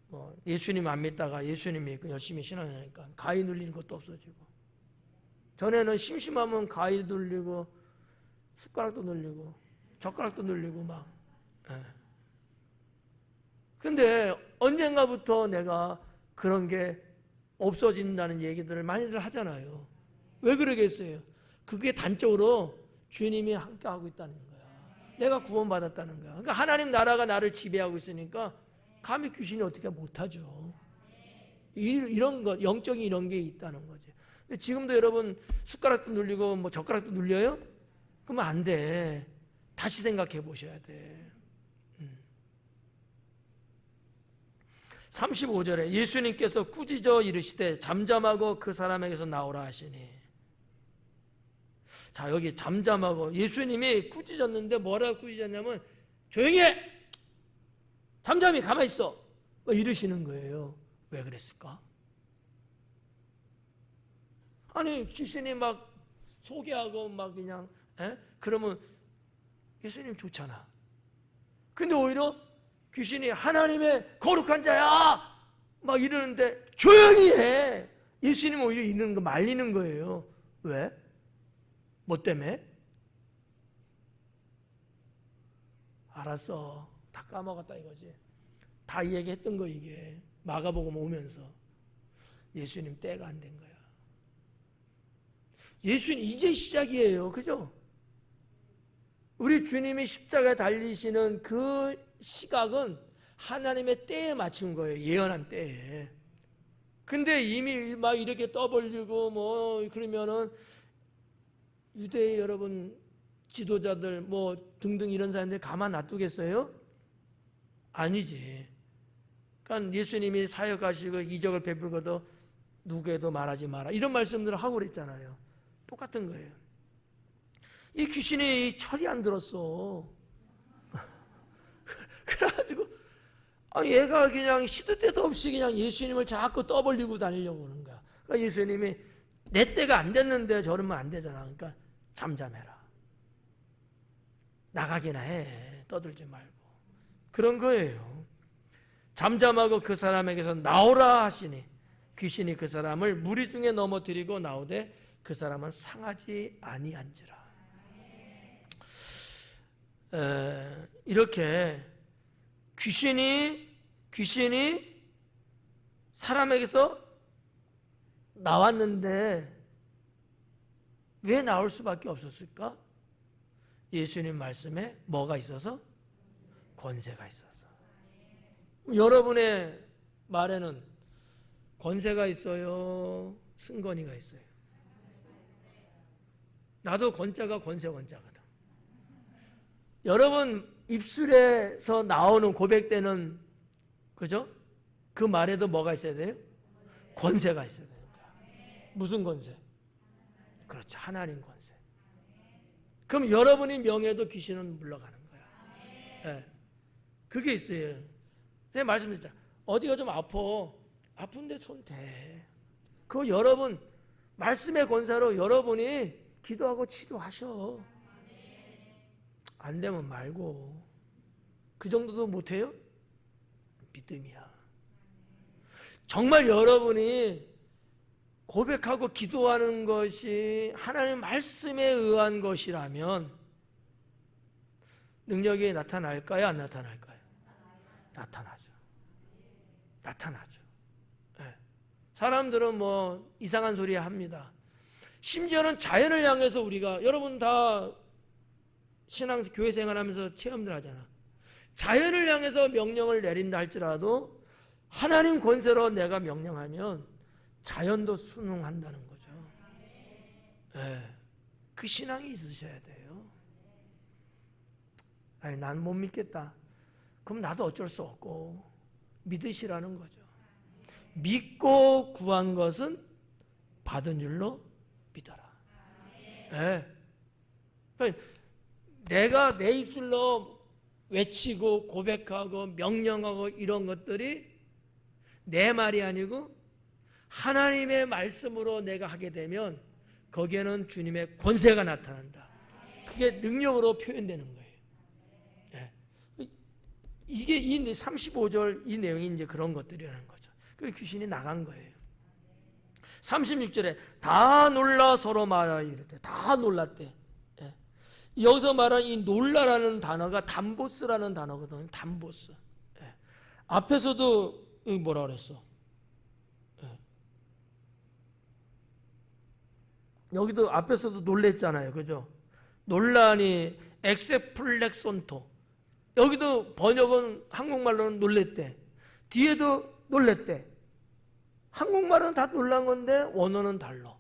S1: 뭐 예수님 안 믿다가 예수님 믿고 열심히 신앙하니까 가위 눌리는 것도 없어지고. 전에는 심심하면 가위 눌리고 숟가락도 눌리고 젓가락도 눌리고 막. 근데 언젠가부터 내가 그런 게 없어진다는 얘기들을 많이들 하잖아요. 왜 그러겠어요? 그게 단적으로 주님이 함께하고 있다는 거야. 내가 구원받았다는 거야. 그러니까 하나님 나라가 나를 지배하고 있으니까 감히 귀신이 어떻게 못하죠. 이런 것, 영적인 이런 게 있다는 거지. 근데 지금도 여러분 숟가락도 눌리고 뭐 젓가락도 눌려요? 그러면 안 돼. 다시 생각해 보셔야 돼. 35절에 예수님께서 꾸짖어 이르시되 잠잠하고 그 사람에게서 나오라 하시니. 자, 여기 잠잠하고 예수님이 꾸짖었는데 뭐라고 꾸짖었냐면 조용히 해! 잠잠히 가만히 있어! 뭐 이러시는 거예요. 왜 그랬을까? 아니 귀신이 막 소개하고 막 그냥 그러면 예수님 좋잖아. 근데 오히려 귀신이 하나님의 거룩한 자야 막 이러는데 조용히 해. 예수님 오히려 이러는 거 말리는 거예요. 왜? 뭐 때문에? 알았어. 다 까먹었다 이거지. 다 얘기했던 거 이게. 마가복음 오면서 예수님 때가 안 된 거야. 예수님 이제 시작이에요. 그죠? 우리 주님이 십자가에 달리시는 그 시각은 하나님의 때에 맞춘 거예요. 예언한 때에. 근데 이미 막 이렇게 떠벌리고 뭐 그러면은 유대 여러분 지도자들 뭐 등등 이런 사람들 가만 놔두겠어요? 아니지. 그러니까 예수님이 사역하시고 이적을 베풀고도 누구에도 말하지 마라 이런 말씀들을 하고 그랬잖아요. 똑같은 거예요. 이 귀신이 철이 안 들었어. 그래가지고 얘가 그냥 시도 때도 없이 그냥 예수님을 자꾸 떠벌리고 다니려고 하는 거야. 그러니까 예수님이 내 때가 안 됐는데 저러면 안 되잖아. 그러니까 잠잠해라. 나가기나 해. 떠들지 말고. 그런 거예요. 잠잠하고 그 사람에게서 나오라 하시니 귀신이 그 사람을 무리 중에 넘어뜨리고 나오되 그 사람은 상하지 아니한지라. 이렇게 귀신이 사람에게서 나왔는데 왜 나올 수밖에 없었을까? 예수님 말씀에 뭐가 있어서? 권세가 있어서. 여러분의 말에는 권세가 있어요? 승건이가 있어요? 나도 권자가 권세권자거든. 여러분 입술에서 나오는 고백되는 그죠? 그 말에도 뭐가 있어야 돼요? 권세가 있어야 되는 거야. 무슨 권세? 그렇죠. 하나님 권세. 그럼 여러분의 명예도 귀신은 물러가는 거야. 네. 그게 있어요. 제가 말씀드렸잖아요. 어디가 좀 아픈데 손 대. 그거 여러분 말씀의 권세로 여러분이 기도하고 치료하셔. 안 되면 말고. 그 정도도 못해요? 믿음이야. 정말 여러분이 고백하고 기도하는 것이 하나님의 말씀에 의한 것이라면 능력이 나타날까요? 안 나타날까요? 나타나죠. 나타나죠. 네. 사람들은 뭐 이상한 소리 합니다. 심지어는 자연을 향해서 우리가 여러분 다 교회 생활하면서 체험들 하잖아. 자연을 향해서 명령을 내린다 할지라도 하나님 권세로 내가 명령하면 자연도 순응한다는 거죠. 네. 그 신앙이 있으셔야 돼요. 아니, 난 못 믿겠다. 그럼 나도 어쩔 수 없고 믿으시라는 거죠. 믿고 구한 것은 받은 줄로 믿어라. 네. 그러니까 내가 내 입술로 외치고 고백하고 명령하고 이런 것들이 내 말이 아니고 하나님의 말씀으로 내가 하게 되면 거기에는 주님의 권세가 나타난다. 그게 능력으로 표현되는 거예요. 네. 이게 이 35절 이 내용이 이제 그런 것들이라는 거죠. 그 귀신이 나간 거예요. 36절에 다 놀라 서로 말하여 이르되 다 놀랐대. 예. 여기서 말하는 이 놀라라는 단어가 담보스라는 단어거든요. 담보스. 예. 앞에서도 뭐라 그랬어? 예. 여기도 앞에서도 놀랬잖아요. 그죠? 놀라니 엑세플렉손토. 여기도 번역은 한국말로는 놀랬대. 뒤에도 놀랬대. 한국말은 다 놀란 건데 원어는 달라.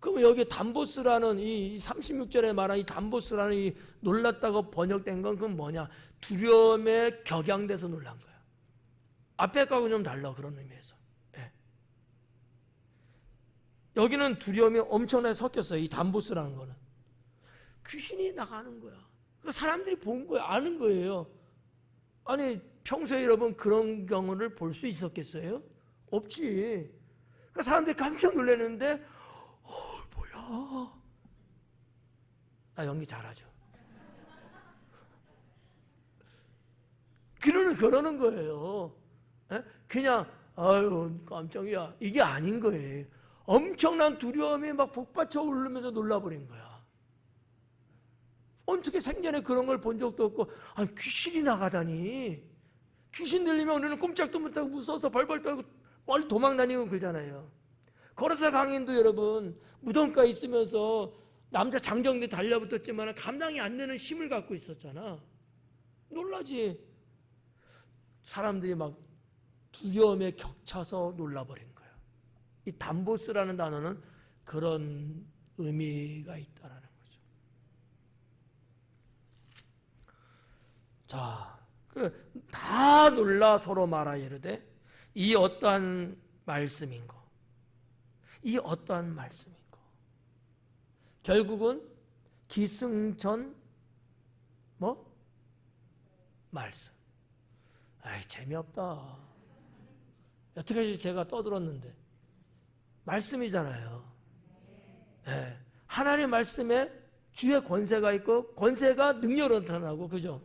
S1: 그럼 여기 담보스라는 이 36절에 말한 이 담보스라는 이 놀랐다고 번역된 건 그건 뭐냐? 두려움에 격양돼서 놀란 거야. 앞에 거하고 좀 달라 그런 의미에서. 네. 여기는 두려움이 엄청나게 섞였어요. 이 담보스라는 거는. 귀신이 나가는 거야. 그 사람들이 본 거야. 아는 거예요. 아니 평소에 여러분 그런 경우를 볼 수 있었겠어요? 없지. 그러니까 사람들이 깜짝 놀랐는데 뭐야. 나 연기 잘하죠. 그러는 거예요. 에? 그냥 아유 깜짝이야 이게 아닌 거예요. 엄청난 두려움이 막 북받쳐 오르면서 놀라버린 거야. 어떻게 생전에 그런 걸 본 적도 없고 귀신이 나가다니. 귀신 들리면 우리는 꼼짝도 못하고 무서워서 벌벌 떨고 멀리 도망다니고 그러잖아요. 거라사 강인도 여러분 무덤가에 있으면서 남자 장정들 달려붙었지만 감당이 안 되는 힘을 갖고 있었잖아. 놀라지. 사람들이 막 두려움에 격차서 놀라버린 거예요. 이 담보스라는 단어는 그런 의미가 있다라는 거죠. 자, 다 놀라 서로 말하 이르되 이 어떠한 말씀인고, 이 어떠한 말씀인고. 결국은 기승전 말씀. 아이, 재미없다. 여태까지 제가 떠들었는데 말씀이잖아요. 네. 하나님의 말씀에 주의 권세가 있고 권세가 능력으로 나타나고, 그죠?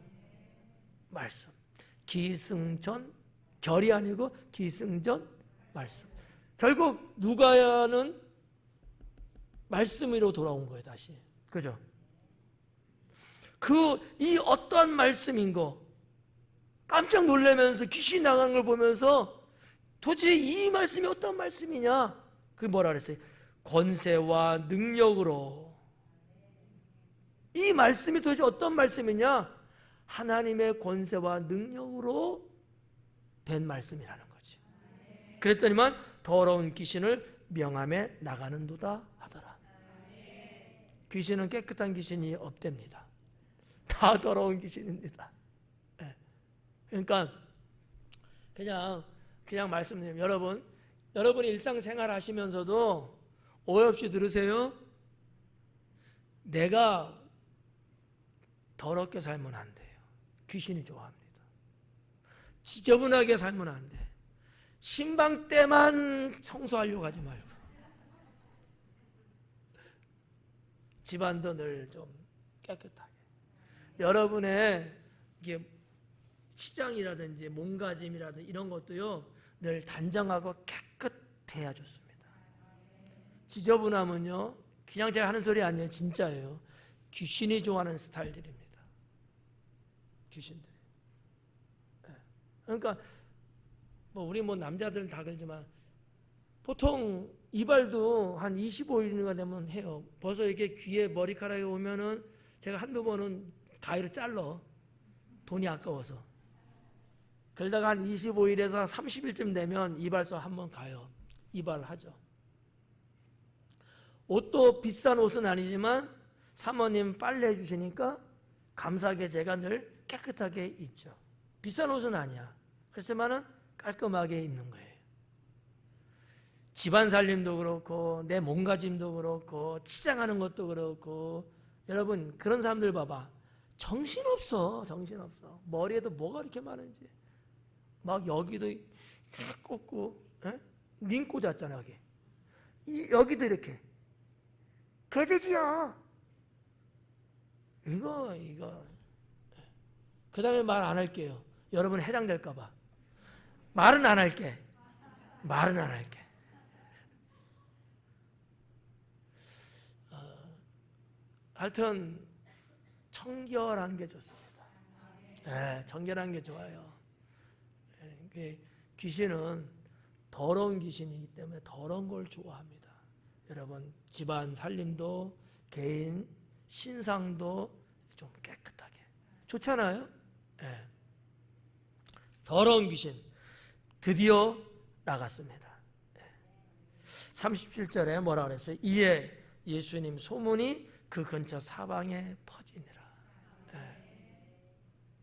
S1: 말씀. 기승전, 결이 아니고 기승전 말씀. 결국 누가야는 말씀으로 돌아온 거예요, 다시. 그죠? 이 어떠한 말씀인 거 깜짝 놀라면서 귀신 나가는 걸 보면서 도대체 이 말씀이 어떤 말씀이냐? 그게 뭐라 그랬어요? 권세와 능력으로. 이 말씀이 도대체 어떤 말씀이냐? 하나님의 권세와 능력으로 된 말씀이라는 거지. 그랬더니만 더러운 귀신을 명함에 나가는도다 하더라. 귀신은 깨끗한 귀신이 없답니다. 다 더러운 귀신입니다. 그러니까 그냥 말씀드리면 여러분이 일상생활 하시면서도 오해 없이 들으세요. 내가 더럽게 살면 안 돼요. 귀신이 좋아합니다. 지저분하게 살면 안 돼. 신방 때만 청소하려고 하지 말고. 집안도 늘 좀 깨끗하게. 여러분의 이게 치장이라든지 몸가짐이라든지 이런 것도요, 늘 단정하고 깨끗해야 좋습니다. 지저분하면요, 그냥 제가 하는 소리 아니에요. 진짜예요. 귀신이 좋아하는 스타일들입니다. 귀신들이. 그러니까 우리 남자들은 다 그러지만 보통 이발도 한 25일인가 되면 해요. 벌써 이렇게 귀에 머리카락이 오면은 제가 한두 번은 가위로 잘라. 돈이 아까워서. 그러다가 한 25일에서 30일쯤 되면 이발소 한번 가요. 이발을 하죠. 옷도 비싼 옷은 아니지만 사모님 빨래해 주시니까 감사하게 제가 늘 깨끗하게 입죠. 비싼 옷은 아니야. 그렇지만은 깔끔하게 입는 거예요. 집안 살림도 그렇고 내 몸가짐도 그렇고 치장하는 것도 그렇고. 여러분 그런 사람들 봐봐. 정신없어. 머리에도 뭐가 이렇게 많은지. 막 여기도 꽂고, 링 꽂았잖아 여기. 여기도 이렇게. 개돼지야. 이거. 그 다음에 말 안 할게요. 여러분 해당될까봐. 말은 안 할게. 하여튼 청결한 게 좋습니다. 청결한 게 좋아요. 귀신은 더러운 귀신이기 때문에 더러운 걸 좋아합니다. 여러분 집안 살림도 개인 신상도 좀 깨끗하게 좋잖아요. 더러운 귀신 드디어 나갔습니다. 37절에 뭐라 그랬어요? 이에 예수님 소문이 그 근처 사방에 퍼지니라.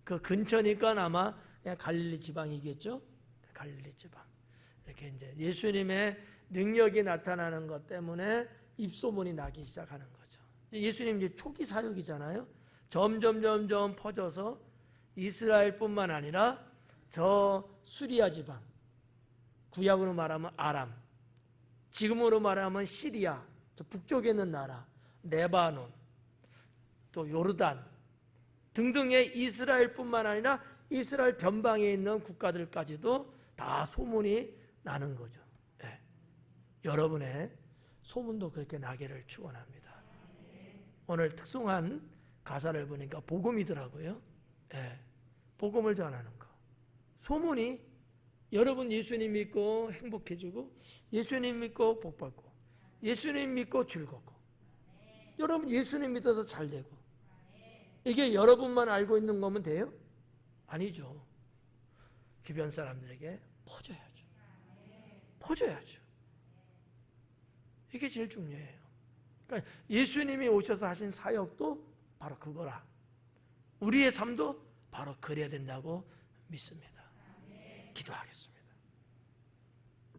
S1: 그 근처니까 아마 그냥 갈릴리 지방이겠죠? 갈릴리 지방. 이렇게 이제 예수님의 능력이 나타나는 것 때문에 입소문이 나기 시작하는 거죠. 예수님 이제 초기 사역이잖아요. 점점 퍼져서 이스라엘뿐만 아니라 저 수리아 지방, 구약으로 말하면 아람, 지금으로 말하면 시리아, 저 북쪽에 있는 나라, 레바논, 또 요르단 등등의 이스라엘뿐만 아니라 이스라엘 변방에 있는 국가들까지도 다 소문이 나는 거죠. 여러분의 소문도 그렇게 나기를 축원합니다. 오늘 특송한 가사를 보니까 복음이더라고요. 복음을 전하는 거. 소문이 여러분 예수님 믿고 행복해지고 예수님 믿고 복받고 예수님 믿고 즐겁고 여러분 예수님 믿어서 잘 되고 이게 여러분만 알고 있는 거면 돼요? 아니죠. 주변 사람들에게 퍼져야죠. 퍼져야죠. 이게 제일 중요해요. 그러니까 예수님이 오셔서 하신 사역도 바로 그거라. 우리의 삶도 바로 그래야 된다고 믿습니다. 기도하겠습니다.